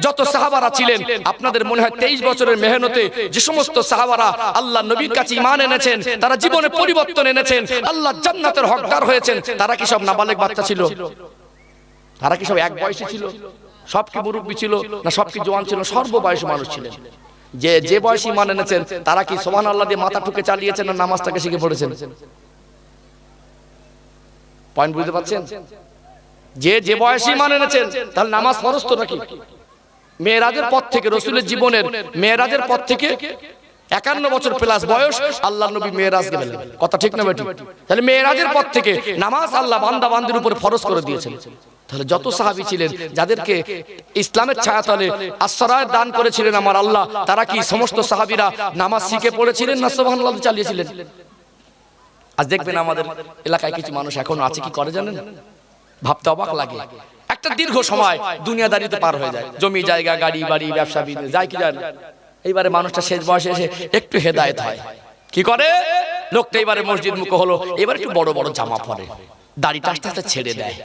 যত সাহাবারা ছিলেন, আপনাদের মনে হয় 23 বছরের মেহনতে যে সমস্ত সাহাবারা আল্লাহ নবীর কাছে ঈমান এনেছেন, তারা জীবনে পরিবর্তন এনেছেন, আল্লাহ জান্নাতের হকদার হয়েছেন, তারা কি সব নাবালেগ বাচ্চা ছিল? তারা কি সব এক বয়সী ছিল? সব কি মুরব্বী ছিল না সব কি জওয়ান ছিল? সর্ববয়সী মানুষ ছিলেন। যে বয়সী ঈমান এনেছেন, তারা কি সুবহানাল্লাহ দিয়ে মাথা ঠুকে চালিয়েছেন না নামাজটাকে শিখে পড়েছেন? পয়েন্ট বুঝতে পারছেন? যে বয়সী ঈমান এনেছেন, তাহলে নামাজ ফরজ তো নাকি? মেরাজের পর থেকে, রাসূলের জীবনের মেরাজের পর থেকে 51 বছর প্লাস বয়স আল্লাহর নবী মেরাজ গেলেন। কথা ঠিক না বেটি? তাহলে মেরাজের পর থেকে নামাজ আল্লাহ বান্দা বান্দির উপর ফরজ করে দিয়েছেন। তাহলে যত সাহাবী ছিলেন যাদেরকে ইসলামের ছায়াতলে আশ্রয় দান করেছিলেন আমার আল্লাহ, তারা কি সমস্ত সাহাবীরা নামাজ শিখে পড়েছিলেন না সুবহানাল্লাহ চালিয়েছিলেন? আজ দেখবেন আমাদের এলাকায় কিছু মানুষ এখনো আছে, কি করে জানেন? ভাবতে অবাক লাগে, একটা দীর্ঘ সময় দুনিয়াদারিতে পার হয়ে যায়, জমি জায়গা গাড়ি বাড়ি ব্যবসা বিজনেস যায় কি যায় না। এইবারে মানুষটা শেষ বয়সে এসে একটু হেদায়েত হয়, কি করে? লোকটা এবারে মসজিদ মুখ হলো, এবার একটু বড় বড় জামা পরে, দাড়িটা আস্তে আস্তে ছেড়ে দেয়,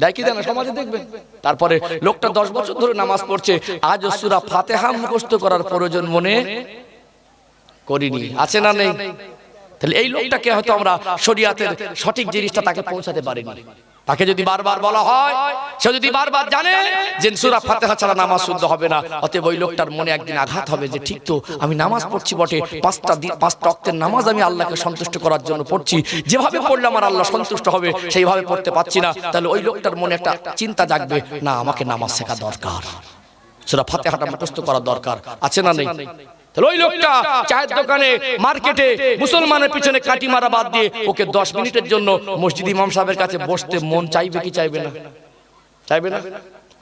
দেয় কি দেয় না সমাজে দেখবেন। তারপরে লোকটা 10 বছর ধরে নামাজ পড়ছে, আজ সূরা ফাতিহা মুখস্থ করার প্রয়োজন মনে করিনি, আছে না নেই? তাহলে এই লোকটাকে হয়তো আমরা শরীয়তের সঠিক জিনিসটা তাকে পৌঁছাতে পারিনি। তাকে যদি বারবার বলা হয়, সে যদি বারবার জানে যে সূরা ফাতিহা ছাড়া নামাজ শুদ্ধ হবে না, অতএব ওই লোকটার মনে একদিন আঘাত হবে যে ঠিক তো, আমি নামাজ পড়ছি বটে, 5 ওয়াক্তের নামাজ আমি আল্লাহকে সন্তুষ্ট করার জন্য পড়ছি, যেভাবে পড়লে আমার আল্লাহ সন্তুষ্ট হবে সেইভাবে পড়তে পারছি না। তাহলে ওই লোকটার মনে একটা চিন্তা জাগবে, না আমাকে নামাজ শেখা দরকার, সূরা ফাতিহাটা মুখস্থ করা দরকার, আছে না নেই? তাহলে ওই লোকটা চায়ের দোকানে মার্কেটে মুসলমানের পিছনে কাটি মারা বাদ দিয়ে ওকে 10 মিনিটের জন্য মসজিদ ইমাম সাহেবের কাছে বসতে মন চাইবে কি চাইবে না? চাইবে না?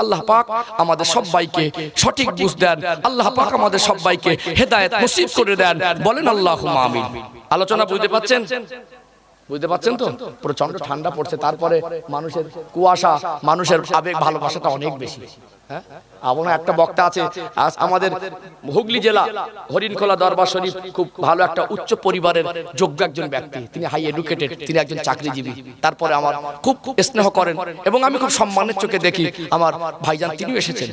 আল্লাহ পাক আমাদের সবাইকে সঠিক বুঝ দেন, আল্লাহ পাক আমাদের সবাইকে হেদায়েত নসিব করে দেন, বলেন আল্লাহুম্মা আমিন। আলোচনা বুঝতে পাচ্ছেন? বুঝতে পাচ্ছেন তো? প্রচন্ড ঠান্ডা পড়ছে, তারপরে মানুষের কুয়াশা, মানুষের আবেগ ভালোবাসাটা অনেক বেশি। হ্যাঁ, আমার একটা বক্তা আছে আমাদের হুগলি জেলা হরিণখোলা দরবার শরীফ, খুব ভালো একটা উচ্চ পরিবারের যোগ্য একজন ব্যক্তি, তিনি হাই এডুকেটেড, তিনি একজন চাকরিজীবী। তারপরে আমার খুব স্নেহ করেন এবং আমি খুব সম্মানের চোখে দেখি আমার ভাইজান তিনিও এসেছেন।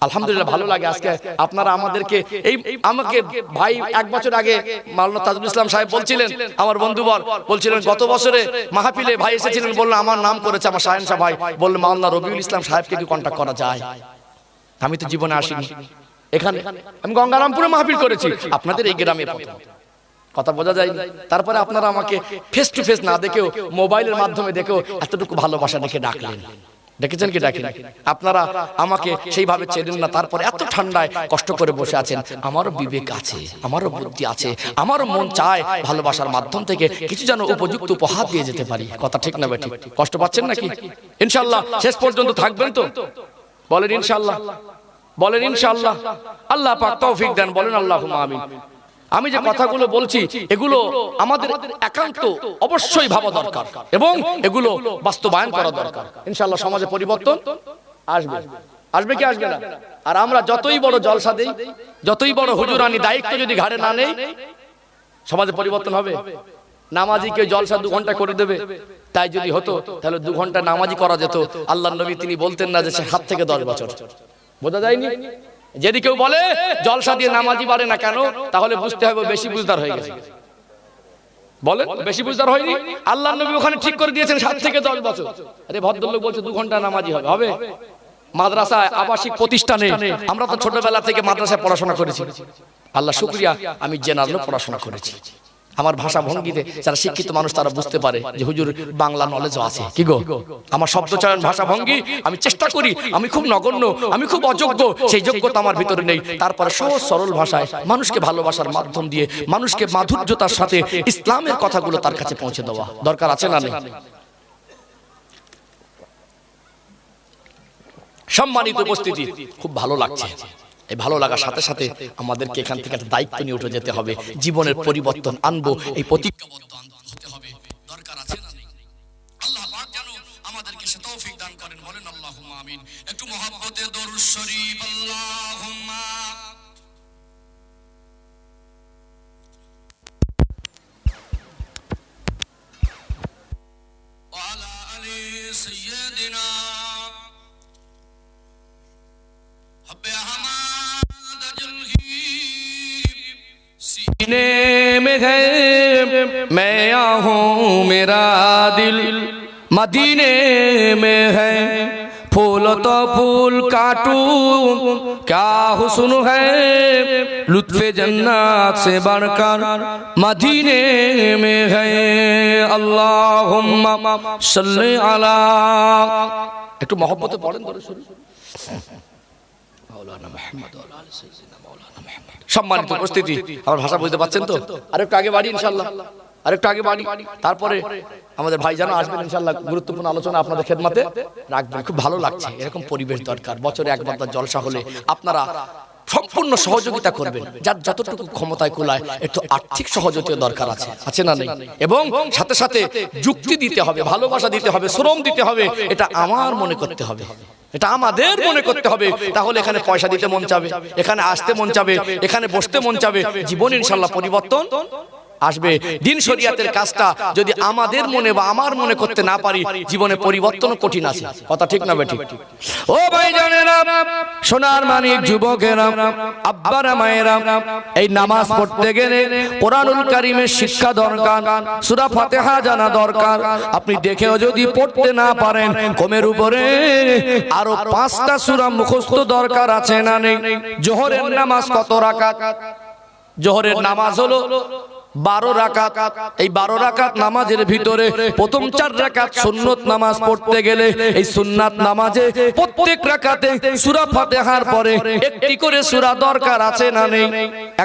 আলহামদুলিল্লাহ ভালো লাগে। আজকে আপনারা আমাদেরকে আমাকে ভাই 1 বছর আগে মাওলানা তাজুল ইসলাম সাহেব বলছিলেন, আমার বন্ধুবর বলছিলেন, গত বছরে মাহফিলে ভাই এসেছিলেন, বললেন আমার নাম করেছে আমার শাহেন সাহেব ভাই, বললেন মাওলানা রবিউল ইসলাম সাহেবকে কি কন্টাক্ট করা যায়? আমি তো জীবনে আসিনি এখানে, আমি গঙ্গারামপুরে মাহফিল করেছি, আপনাদের এই গ্রামে কথা বোঝা যায়। তারপরে আপনারা আমাকে ফেস টু ফেস না দেখেও মোবাইলের মাধ্যমে দেখেও এতটুকু ভালোবাসা দেখে ডাকলেন, দেখেছেন কি ডাকেন? আপনারা আমাকে সেইভাবে চেনেন না, তারপরে এত ঠান্ডায় কষ্ট করে বসে আছেন। আমারও বিবেক আছে, আমারও বুদ্ধি আছে, আমারও মন চায় ভালোবাসার মাধ্যম থেকে কিছু যেন উপযুক্ত উপহার দিয়ে যেতে পারি। কথা ঠিক না বেঠিক? কষ্ট পাচ্ছেন নাকি? ইনশাআল্লাহ শেষ পর্যন্ত থাকবেন তো? বলেন ইনশাআল্লাহ, বলেন ইনশাআল্লাহ। আল্লাহ পাক তৌফিক দেন, বলেন আল্লাহুম্মা আমিন। আমি যে কথাগুলো বলছি এগুলো আমাদের একান্ত অবশ্যই ভাবা দরকার এবং এগুলো বাস্তবায়ন করা দরকার। ইনশাআল্লাহ সমাজে পরিবর্তন আসবে। আসবে কি আসবে না? আর আমরা যতই বড় জলসা দেই, যতই বড় হুজুরানি দায়িত্ব যদি ঘাড়ে না নেই, সমাজে পরিবর্তন হবে? নামাজিকে জলসা 2 ঘন্টা করে দেবে, তাই যদি হতো তাহলে 2 ঘন্টা নামাজি করা যেত। আল্লাহর নবী তিনি বলতেন না যে 7 থেকে 10 বছর। বোঝা যায়নি? যদি কেউ বলে জলসা দিয়ে নামাজি পারে না কেন, তাহলে বুঝতে হবে বেশি বুঝদার হয়ে গেছে। বলেন বেশি বুঝদার হয়নি? আল্লাহর নবী ওখানে ঠিক করে দিয়েছেন 7 থেকে 10 বছর। আরে ভদ্রলোক বলছে 2 ঘন্টা নামাজি হবে, হবে? মাদ্রাসায়, আবাসিক প্রতিষ্ঠানে আমরা তো ছোটবেলা থেকে মাদ্রাসায় পড়াশোনা করেছি। আল্লাহ শুকরিয়া, আমি জেনারেল পড়াশোনা করেছি। আমার ভাষা ভঙ্গিতে যারা শিক্ষিত মানুষ তারা বুঝতে পারে যে হুজুর বাংলা নলেজও আছে। কি গো, আমার শব্দ চয়ন, ভাষা ভঙ্গি আমি চেষ্টা করি, আমি খুব নগণ্য, আমি খুব অযোগ্য, সেই যোগ্যতা আমার ভিতরে নেই। তারপরে সহজ সরল ভাষায় মানুষকে ভালোবাসার মাধ্যম দিয়ে মানুষকে মাধুর্যতার সাথে ইসলামের কথাগুলো তার কাছে পৌঁছে দেওয়া দরকার আছে না নেই? সম্মানিত উপস্থিতি, খুব ভালো লাগছে। এই ভালো লাগার সাথে সাথে আমাদেরকে এখান থেকে একটা দায়িত্ব নিয়ে উঠে যেতে হবে। জীবনের পরিবর্তন আনবো, এই প্রতিজ্ঞাবদ্ধ হতে হবে। দরকার আছে না নেই? আল্লাহ পাক যেন আমাদেরকে সে তৌফিক দান করেন, বলেন আল্লাহুম্মা আমিন। একটু মহব্বতে দরুদ শরীফ আল্লাহুম্মা। ওয়া আলা আলি সাইয়্যিদিনা सीने में है मैं आहूं मेरा दिल मदीने में है फूल तो फूल काटूं क्या हुस्न है लुत्फ़े जन्नत से बढ़कर मदीने में है अल्लाहुम्मा सल्ली अला। একটু মহব্বতে পড়েন দরুদ শরীফ। মাওলানা মুহাম্মদ ওয়া আলি সাইয়্যিদিনা মাওলানা মুহাম্মদ। সম্মানিত উপস্থিতি, আমার ভাষা বুঝতে পারছেন তো? আরেকটু আগে বাড়ি ইনশাআল্লাহ, আরেকটু আগে বাড়ি। তারপরে আমাদের ভাইজান আসবেন ইনশাআল্লাহ, গুরুত্বপূর্ণ আলোচনা আপনাদের খেদমতে রাখবেন। খুব ভালো লাগছে, এরকম পরিবেশ দরকার। বছরে একবার জলসা হলে আপনারা সম্পূর্ণ সহযোগিতা করবেন, যার যতটুকু ক্ষমতায় কুলায়। একটু আর্থিক সহযোগিতা দরকার আছে, আছে না নেই? এবং সাথে সাথে যুক্তি দিতে হবে, ভালোবাসা দিতে হবে, শ্রম দিতে হবে। এটা আমার মনে করতে হবে, এটা আমাদের মনে করতে হবে। তাহলে এখানে পয়সা দিতে মন চাবে, এখানে আসতে মন চাবে, এখানে বসতে মন চাবে। জীবন ইনশাআল্লাহ পরিবর্তন আসবে। দিন শরিয়াতের কাজটা যদি আমাদের মনে বা আমার মনে করতে না পারি, জীবনে পরিবর্তন কঠিন আছে। কথা ঠিক না বেঠিক? ও ভাই জানেরা, সোনার মানিক যুবকেরা, আব্বারা মায়েরা, এই নামাজ পড়তে গেলে কোরআনুল কারীমের শিক্ষা দরকার, সূরা ফাতিহা জানা দরকার। আপনি দেখেও যদি পড়তে না পারেন, কমের উপরে আরো 5টা সূরা মুখস্থ দরকার আছে না নেই? জোহরের নামাজ কত রাকাত? জোহরের নামাজ হলো 12 রাকাত। এই 12 রাকাত নামাজের ভিতরে প্রথম 4 রাকাত সুন্নত নামাজ পড়তে গেলে এই সুন্নাত নামাজে প্রত্যেক রাকাতে সূরা ফাতিহার পরে একটি করে সূরা দরকার আছে না নেই?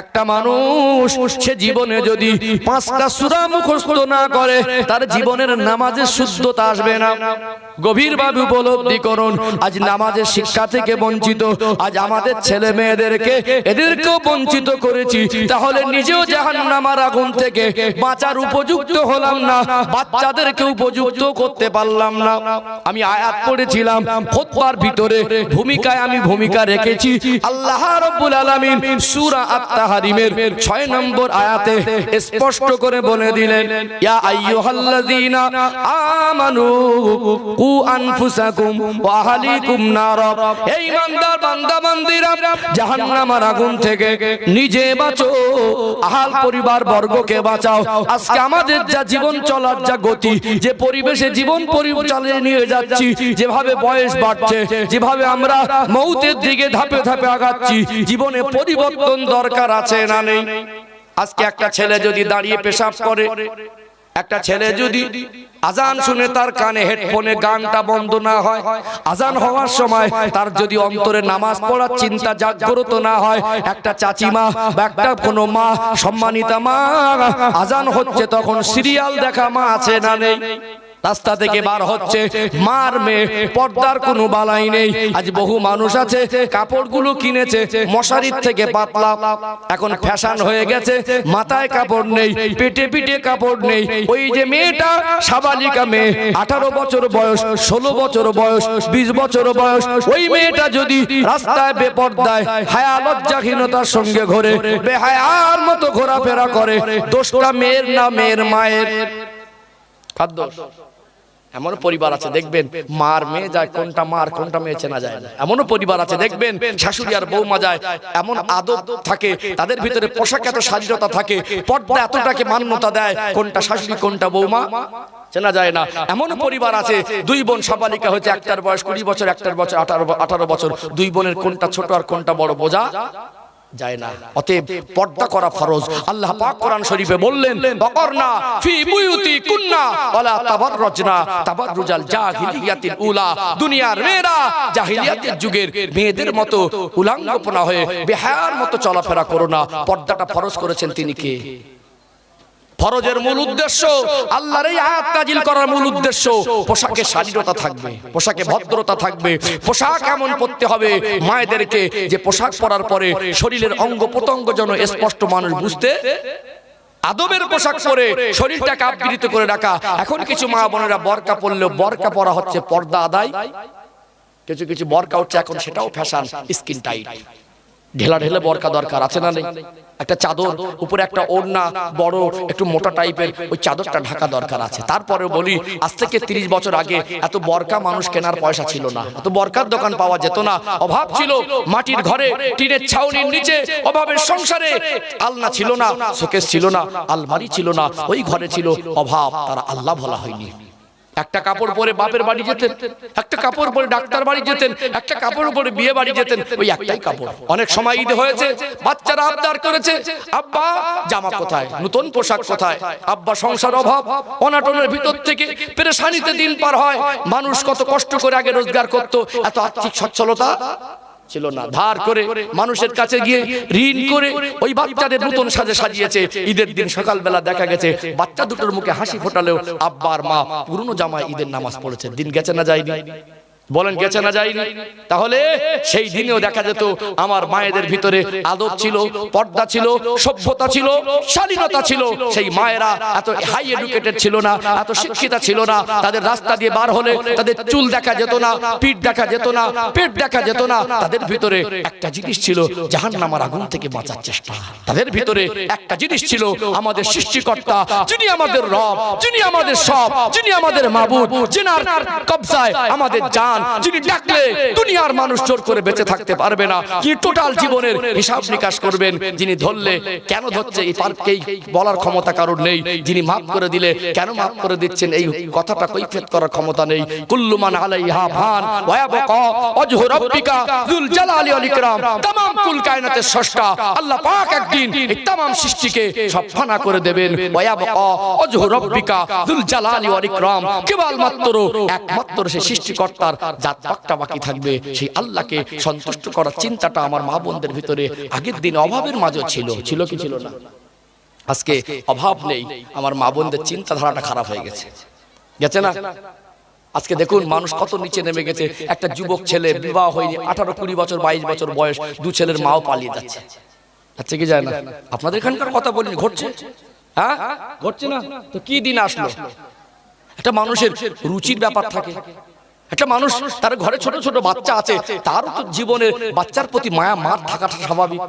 একটা মানুষ সে জীবনে যদি 5টা সূরা মুখস্থ না করে, তার জীবনের নামাজের শুদ্ধতা আসবে না। গভীরভাবে উপলব্ধি করুন, আজ নামাজের শিক্ষা থেকে বঞ্চিত, আজ আমাদের ছেলে মেয়েদেরকে এদেরকেও বঞ্চিত করেছি। তাহলে নিজেও জাহান্নামের আগুন থেকে বাঁচার উপযুক্ত হলাম না, বাচ্চাদেরকে উপযুক্ত করতে পারলাম না। আমি আয়াত পড়েছিলাম খুতবার ভিতরে, ভূমিকায় আমি ভূমিকা রেখেছি। আল্লাহ রাব্বুল আলামিন সূরা আত-তাহরিমের 6 নম্বর আয়াতে স্পষ্ট করে বলে দিলেন, ইয়া আইয়ুহাল্লাযীনা আমানু কু আনফুসাকুম ওয়া আহলিকুম নার। এই ইমানদার বান্দা বান্দীরা, জাহান্নামের আগুন থেকে নিজে বাঁচো, আহল পরিবার বর্গকে বাঁচাও। আজকে আমাদের যা জীবন চলার যা গতি, যে পরিবেশে জীবন পরিচালনা নিয়ে যাচ্ছি, যেভাবে বয়স বাড়ছে, যেভাবে আমরা মৌতের দিকে ধাপে ধাপে আগাচ্ছি, জীবনে পরিবর্তন দরকার আছে না নেই? আজকে একটা ছেলে যদি দাঁড়িয়ে পেশাব করে, একটা ছেলে যদি আজান শুনে তার কানে হেডফোনে গানটা বন্ধ না হয়, আজান হওয়ার সময় তার যদি অন্তরে নামাজ পড়ার চিন্তা জাগ্রত না হয়, একটা চাচিমা বা একটা কোনো মা, সম্মানিতা মা, আজান হচ্ছে তখন সিরিয়াল দেখা মা আছে না নেই? রাস্তা থেকে বার হচ্ছে, মার মেয়ে, পর্দার কোনো বালাই নেই। আজ বহু মানুষ আছে কাপড়গুলো কিনেছে মশারির থেকে পাতলা, এখন ফ্যাশন হয়ে গেছে, মাথায় কাপড় নেই, পেটে পিঠে কাপড় নেই। ওই যে মেয়েটা সাবালিকা মেয়ে, 18 বছর বয়স, 16 বছর বয়স, 20 বছর বয়স, ওই মেয়েটা যদি রাস্তায় বেপর্দায় হায়া লজ্জাহীনতার সঙ্গে ঘোরে, বেহায়ার মতো ঘোরাফেরা করে, দোষটা মেয়ের না মেয়ের মায়ের? খাদ্য এমন পরিবার আছে দেখবেন মার মেয়ে যায়, কোনটা মার কোনটা মেয়ে চেনা যায় না। এমনও পরিবার আছে দেখবেন শাশুড়ি আর বৌমা যায়, এমন আদব থাকে তাদের ভিতরে, পোশাক এত শালীনতা থাকে, পর্দা এতটাকে মান্যতা দেয়, কোনটা শাশুড়ি কোনটা বৌমা চেনা যায় না। এমন পরিবার আছে দুই বোন সাবালিকা হয়েছে, একটার বয়স 20 বছর, একটার বয়স 18 বছর, দুই বোনের কোনটা ছোট আর কোনটা বড় বোঝা যায় না। অতএব পর্দা করা ফরজ। আল্লাহ পাক কোরআন শরীফে বললেন, ওয়াকরনা ফি বুয়ুতিকুন্না ওয়ালা তাবাররাজনা তাবাররুজাল জাহিলিয়াতিল উলা। দুনিয়ার মেয়েরা জাহিলিয়াতের যুগের মেয়েদের মতো উলাঙ্গপনা হয়ে বেহায়ার মতো চলাফেরা করো না। পর্দাটা ফরজ করেছেন তিনি কে? ফরজের মূল উদ্দেশ্য, আল্লাহর এই আয়াত নাজিল করার মূল উদ্দেশ্য, পোশাকে শালীনতা থাকবে, পোশাকে ভদ্রতা থাকবে। পোশাক এমন পরতে হবে মায়েদেরকে যে পোশাক পরার পরে শরীরের অঙ্গ প্রত্যঙ্গ যেন স্পষ্ট মানুষ বুঝতে, আদবের পোশাক পরে শরীরটাকে আবৃত করে রাখা। এখন কিছু মা বোনেরা বোরকা পরলেও বোরকা পরা হচ্ছে পর্দা আদায়, কিছু কিছু বোরকা হচ্ছে এখন সেটাও ফ্যাশন, স্কিন টাইট, ঢেলা ঢেলে বোরকা দরকার আছে না নেই? একটা চাদর উপরে একটা ওড়না বড় একটু মোটা টাইপের, ওই চাদরটা ঢাকা দরকার আছে। তারপরে বলি, আজ থেকে 30 বছর আগে এত বোরকা মানুষ কেনার পয়সা ছিল না, এত বোরকার দোকান পাওয়া যেত না, অভাব ছিল। মাটির ঘরে টিনের ছাউনির নিচে অভাবের সংসারে আলনা ছিল না, শোকেস ছিল না, আলমারি ছিল না, ওই ঘরে ছিল অভাব, তারা আল্লাহ ভোলা হয়নি। একটা কাপড় পরে বাপের বাড়ি যেতেন, একটা কাপড় পরে ডাক্তার বাড়ি যেতেন, একটা কাপড় পরে বিয়ে বাড়ি যেতেন, ওই একটাই কাপড়। অনেক সময় ঈদ হয়েছে, বাচ্চারা আবদার করেছে, আব্বা জামা কোথায়, নতুন পোশাক কোথায়? আব্বা সংসার অভাব অনাটনের ভিতর থেকে পেরেশানিতে দিন পার হয়। মানুষ কত কষ্ট করে আগে রোজগার করত, এত আর্থিক সচ্ছলতা ছিল না। ধার করে মানুষের কাছে গিয়ে ঋণ করে ওই বাচ্চাদের নতুন সাজে সাজিয়েছে। ঈদের দিন সকালবেলা দেখা গেছে বাচ্চা দুটোর মুখে হাসি ফোটালেও আব্বা আর মা পুরনো জামায় ঈদের নামাজ পড়েছে। দিন গেছে না যায়নি? বলেন গেছে না যায়নি? তাহলে সেই দিনেও দেখা যেত আমার মায়েদের ভিতরে আদব ছিল, পর্দা ছিল, সভ্যতা ছিল, শালীনতা ছিল। সেই মায়েরা এত হাই এডুকেটেড ছিল না, এত শিক্ষিতা ছিল না। তাদের রাস্তা দিয়ে বার হলে তাদের চুল দেখা যেত না, পিঠ দেখা যেত না, পেট দেখা যেত না। তাদের ভিতরে একটা জিনিস ছিল, জাহান্নামের আগুন থেকে বাঁচার চেষ্টা। তাদের ভিতরে একটা জিনিস ছিল, আমাদের সৃষ্টিকর্তা যিনি আমাদের রব, যিনি আমাদের সব, যিনি আমাদের মাবুদ, যিনার কবজায় আমাদের জান, যিনি ডাকলে দুনিয়ার মানুষ জোর করে বেঁচে থাকতে পারবে না, কি টোটাল জীবনের হিসাব নিকাশ করবেন, যিনি ধরলে কেন ধরছে এই পার্কেই বলার ক্ষমতা কারোর নেই, যিনি মাফ করে দিলে কেন মাফ করে দিচ্ছেন এই কথাটা কৈফিয়ত করার ক্ষমতা নেই। কুল্লু মান আলাইহা ফান ওয়া ইয়াবকা ওয়াজহু রাব্বিকা যুল জালালি ওয়াল ইকরাম। तमाम কুল কায়নাতের স্রষ্টা আল্লাহ পাক একদিন এই तमाम সৃষ্টিকে সব ফানা করে দেবেন। ওয়া ইয়াবকা ওয়াজহু রাব্বিকা যুল জালালি ওয়াল ইকরাম। কেবলমাত্র একমাত্র সেই সৃষ্টিকর্তার জাত পাকটা বাকি থাকবে। সেই আল্লাহকে সন্তুষ্ট করার চিন্তাটা আমার মা বোনদের ভিতরে আগের দিন অভাবের মাঝে ছিল, ছিল কি ছিল না? আজকে অভাব নেই, আমার মা বোনদের চিন্তাধারাটা খারাপ হয়ে গেছে, গেছে না? আজকে দেখুন মানুষ কত নিচে নেমে গেছে। একটা যুবক ছেলে বিবাহ হয়নি, 18, 20 বছর, 22 বছর বয়স, দু ছেলের মাও পালিয়ে যাচ্ছে। আচ্ছা কি যায় না? আপনাদের এখানকার কথা বলিনি, ঘটছে? হ্যাঁ ঘটছে না? তো কি দিন আসলো? একটা মানুষের রুচির ব্যাপার থাকে। একটা মানুষ তার ঘরে ছোট ছোট বাচ্চা আছে, তারও তো জীবনের বাচ্চার প্রতি মায়া মার থাকাটা স্বাভাবিক।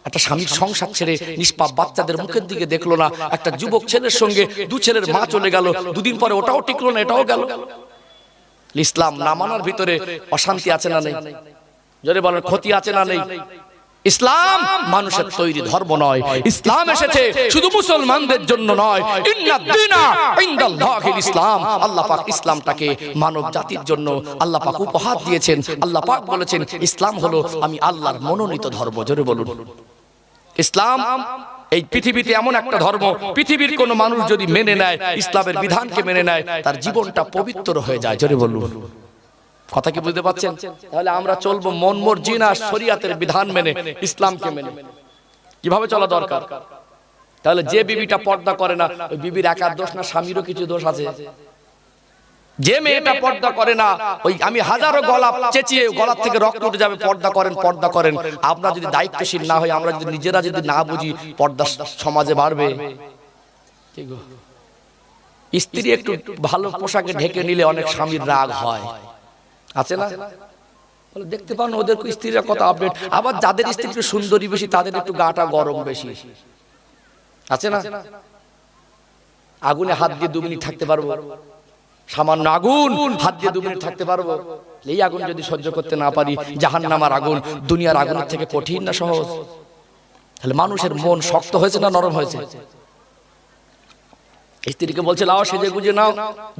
একটা স্বামীর সংসার ছেড়ে নিষ্পাপ বাচ্চাদের মুখের দিকে দেখলো না। একটা যুবক ছেলের সঙ্গে দু ছেলের মা চলে গেল, দুদিন পরে ওটাও টিকলো না, এটাও গেল। ইসলাম না মানার ভিতরে অশান্তি আছে না নেই? যদি বলেন ক্ষতি আছে না নেই? ইসলাম মানুষের তৈরি ধর্ম নয়। ইসলাম এসেছে শুধু মুসলমানদের জন্য নয়। ইন্নাদ-দীনা ইনদাল্লাহিল ইসলাম। আল্লাহ পাক ইসলামটাকে মানব জাতির জন্য আল্লাহ পাক উপহার দিয়েছেন। আল্লাহ পাক বলেছেন ইসলাম হলো আমি আল্লাহর মনোনীত ধর্ম। জোরে বলুন ইসলাম। এই পৃথিবীতে এমন একটা ধর্ম, পৃথিবীর কোন মানুষ যদি মেনে নেয়, ইসলামের বিধানকে মেনে নেয়, তার জীবনটা পবিত্র হয়ে যায়। জোরে বলুন, কথা কি বুঝতে পারছেন? তাহলে আমরা চলবো মন মর্জি না, শরীয়তের বিধান মেনে, ইসলামকে মেনে। কিভাবে চলা দরকার? তাহলে যে বিবিটা পর্দা করে না, ওই বিবির একার দোষ না, স্বামীরও কিছু দোষ আছে। যে মেয়েটা পর্দা করে না, ওই আমি হাজারো গলা চেঁচিয়ে গলার থেকে রক্ত উঠে যাবে, পর্দা করেন পর্দা করেন। আমরা যদি দায়িত্বশীল না হই, আমরা যদি নিজেরা যদি না বুঝি, পর্দা সমাজে বাড়বে। স্ত্রী একটু ভালো পোশাকে ঢেকে নিলে অনেক স্বামীর রাগ হয়, আছে না? দেখতে পান ওদের স্ত্রীরা কত আপডেট। আবার যাদের স্ত্রী একটু সুন্দরী বেশি, তাদের একটু গাটা গরম বেশি, আছে না? আগুনে হাত দিয়ে 2 মিনিট থাকতে পারবো? সামান্য আগুন হাত দিয়ে 2 মিনিট থাকতে পারবো? এই আগুন যদি সহ্য করতে না পারি, জাহান্নামের আগুন দুনিয়ার আগুনের থেকে কঠিন না সহজ? তাহলে মানুষের মন শক্ত হয়েছে না নরম হয়েছে? স্ত্রীকে বলছে লাও সেজে গুজে নাও,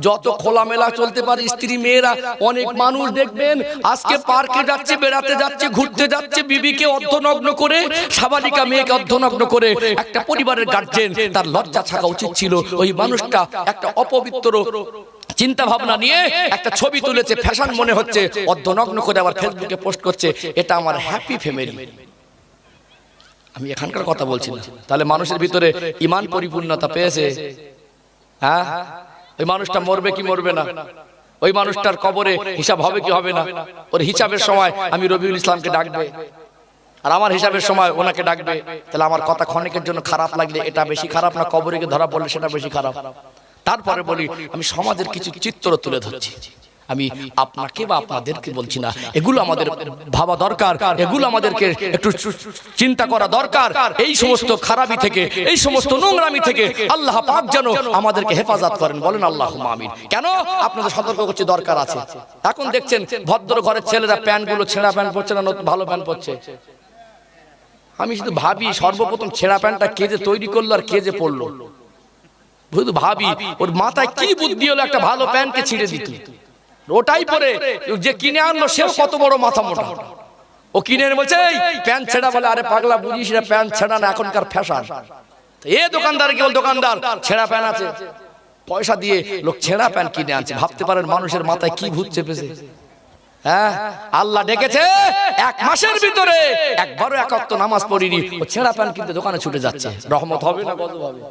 যত খোলামেলা চলতে পারে স্ত্রী মেয়েরা। অনেক মানুষ দেখবেন আজকে পার্কে যাচ্ছে, বেড়াতে যাচ্ছে, ঘুরতে যাচ্ছে, বিবিকে অর্ধনগ্ন করে, সাবালিকা মেয়েকে অর্ধনগ্ন করে। একটা পরিবারের গার্জেন, তার লজ্জা থাকা উচিত ছিল। ওই মানুষটা একটা অপবিত্র চিন্তা ভাবনা নিয়ে একটা ছবি তুলেছে, ফ্যাশন মনে হচ্ছে, অর্ধনগ্ন করে আবার ফেসবুকে পোস্ট করছে। এটা আমার হ্যাপি ফ্যামিলি। আমি এখানকার কথা বলছি না। তাহলে মানুষের ভিতরে ঈমান পরিপূর্ণতা পেয়েছে? হ্যাঁ, ওই মানুষটা মরবে কি মরবে না? ওই মানুষটার কবরে হিসাব হবে কি হবে না? ওর হিসাবের সময় আমি রবিউল ইসলামকে ডাকবে, আর আমার হিসাবের সময় ওনাকে ডাকবে। তাহলে আমার কথা ক্ষণিকের জন্য খারাপ লাগলে এটা বেশি খারাপ না, কবরে গিয়ে ধরা পড়লে সেটা বেশি খারাপ? তারপরে বলি, আমি সমাজের কিছু চিত্র তুলে ধরছি। আমি আপনাকে বা আপনাদেরকে বলছি না, এগুলো আমাদের ভাবা দরকার, এগুলো আমাদেরকে একটু চিন্তা করা দরকার। এই সমস্ত খারাপি থেকে, এই সমস্ত নোংরামি থেকে আল্লাহ পাক যেন আমাদেরকে হেফাজত করেন। বলেন আল্লাহুম্মা আমিন। কেন? আপনাদের সতর্ক করছি, দরকার আছে। এখন দেখছেন ভদ্র ঘরের ছেলেরা প্যান্টগুলো ছেঁড়া প্যান্ট পরছে না, নতুন ভালো প্যান্ট পরছে। আমি শুধু ভাবি, সর্বপ্রথম ছেঁড়া প্যান্টটা কে যে তৈরি করলো আর কে যে পরলো, শুধু ভাবি ওর মাথায় কি বুদ্ধি হলো একটা ভালো প্যান্টকে ছিঁড়ে দিত। ওটাই পরে যে কিনে আনলো সেও কত বড় মাথা মোটা। ও কিনে এনে বলছে এই প্যান্ট ছেঁড়া, বলে আরে পাগলা বুঝিস না, প্যান্ট ছেঁড়া না এখনকার ফ্যাশন। এ দোকানদার কি বল, দোকানদার ছেঁড়া প্যান্ট আছে, পয়সা দিয়ে লোক ছেঁড়া প্যান্ট কিনে আনছে। ভাবতে পারেন মানুষের মাথায় কি ভূত চেপেছে। হ্যাঁ, আল্লাহ ডেকেছে 1 মাসের ভিতরে একবারও 1 ওয়াক্ত নামাজ পড়িনি, ও ছেঁড়া প্যান্ট কিনতে দোকানে ছুটে যাচ্ছে। রহমত হবে না গজব হবে?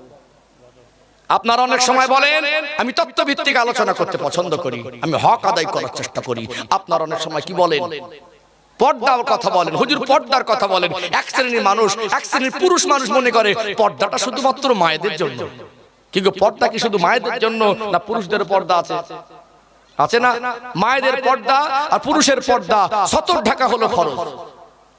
আপনারা অনেক সময় বলেন আমি তত্ত্বভিত্তিক আলোচনা করতে পছন্দ করি, আমি হক আদায় করার চেষ্টা করি। আপনারা অনেক সময় কি বলেন? পর্দার কথা বলেন, হুজুর পর্দার কথা বলেন। এক শ্রেণীর মানুষ, এক শ্রেণীর পুরুষ মানুষ মনে করে পর্দাটা শুধুমাত্র মায়েদের জন্য। কিন্তু পর্দা কি শুধু মায়েদের জন্য না পুরুষদের পর্দা আছে? আছে না? মায়েদের পর্দা আর পুরুষের পর্দা সতর ঢাকা হলো ফরজ।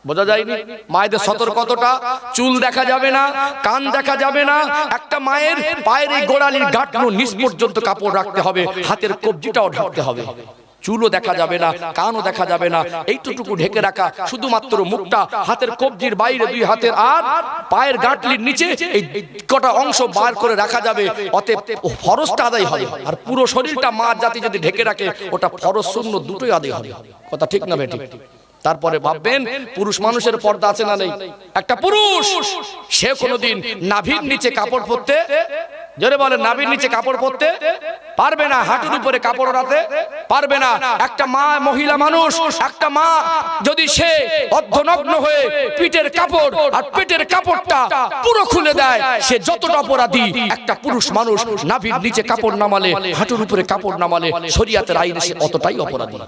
বোঝা যায়নি? মায়েদের সতর কতটা? চুল দেখা যাবে না, কান দেখা যাবে না। একটা মায়ের পায়ের এই গোড়ালির গাঁটনো নিচ পর্যন্ত কাপড় রাখতে হবে, হাতের কবজিটাও ঢাকতে হবে। চুলও দেখা যাবে না, কানও দেখা যাবে না, এইটুকু ঢেকে রাখা। শুধুমাত্র মুখটা হাতের কবজির বাইরে 2 হাতের আর পায়ের গাঁটলির নিচে এই কটা অংশ বার করে রাখা যাবে। অতএব ফরজটা আদায় হবে। আর পুরো শরীরটা মা জাতি যদি ঢেকে রাখে, ওটা ফরজ সুন্নাত দুটোই আদায় হবে। কথা ঠিক না বেঠিক? তারপরে ভাববেন পুরুষ মানুষের পর্দা আছে না নেই? একটা পুরুষ সে কোনোদিন নাভির নিচে কাপড় পরতে, জোরে বলেন, নাভির নিচে কাপড় পরতে পারবে না, হাঁটুর উপরে কাপড় ওড়াতে পারবে না। একটা মা, মহিলা মানুষ, একটা মা যদি সে অর্ধনগ্ন হয়ে পিঠের কাপড় আর পেটের কাপড়টা পুরো খুলে দেয়, সে যতটা অপরাধী। একটা পুরুষ মানুষ নাভির নিচে কাপড় নামালে, হাঁটুর উপরে কাপড় নামালে শরীয়তের আইনে সে অতটাই অপরাধী।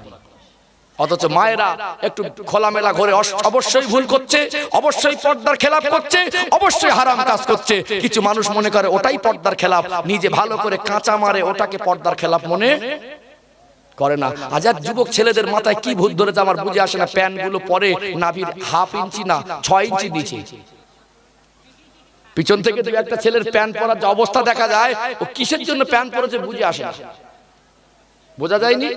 অথচ মায়েরা একটু খোলামেলা ঘরে অবশ্যই ভুল করছে, অবশ্যই পর্দার খেলাপ করছে, অবশ্যই হারাম কাজ করছে। কিছু মানুষ মনে করে ওটাই পর্দার খেলাপ, নিজে ভালো করে কাঁচা মারে, ওটাকে পর্দার খেলাপ মনে করে না। আজাদ যুবক ছেলেদের মাথায় কি ভূত ধরেছে আমার বুঝে আসে না। প্যান্ট গুলো পরে নাভির 1/2 ইঞ্চি না 6 ইঞ্চি নিচে। পিছন থেকে যদি একটা ছেলের প্যান্ট পরার যে অবস্থা দেখা যায়, ও কিসের জন্য প্যান্ট পরেছে বুঝে আসে না। বোঝা যায়নি?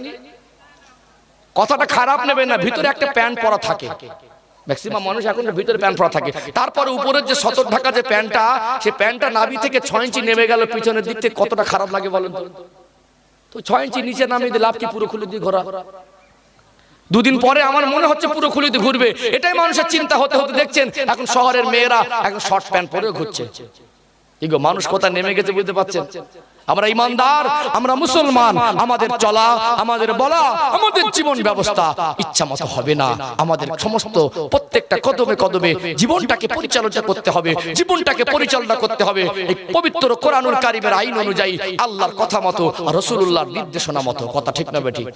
কথাটা খারাপ নেবেন না, ভিতরে একটা প্যান্ট পরা থাকে। ম্যাক্সিমাম মানুষ এখন ভিতরে প্যান্ট পরা থাকে। তারপরে উপরের যে সতর ঢাকা যে প্যান্টটা, সে প্যান্টটা নাভি থেকে 6 ইঞ্চি নেমে গেল পিছনের দিক থেকে, কতটা খারাপ লাগে বলেন তো? তো 6 ইঞ্চি নিচে নামিয়ে দিয়ে লাভ কি? পুরো খুলে দিয়ে ঘোরা। দুদিন পরে আমার মনে হচ্ছে পুরো খুলিতে ঘুরবে, এটাই মানুষের চিন্তা হতে হতে দেখছেন এখন শহরের মেয়েরা এখন শর্ট প্যান্ট পরে ঘুরছে। কি গো, মানুষ কোথায় নেমে গেছে বুঝতে পারছেন? আমরা ইমানদার, আমরা মুসলমান, আমাদের চলা, আমাদের বলা, আমাদের জীবন ব্যবস্থা ইচ্ছা মতো হবে না। আমাদের সমস্ত প্রত্যেকটা কদমে কদমে জীবনটাকে পরিচালনা করতে হবে, জীবনটাকে পরিচালনা করতে হবে এই পবিত্র কোরআনুল কারীমের আইন অনুযায়ী, আল্লাহর কথা মতো, রাসূলুল্লাহর নির্দেশনা মতো। কথা ঠিক না বেঠিক?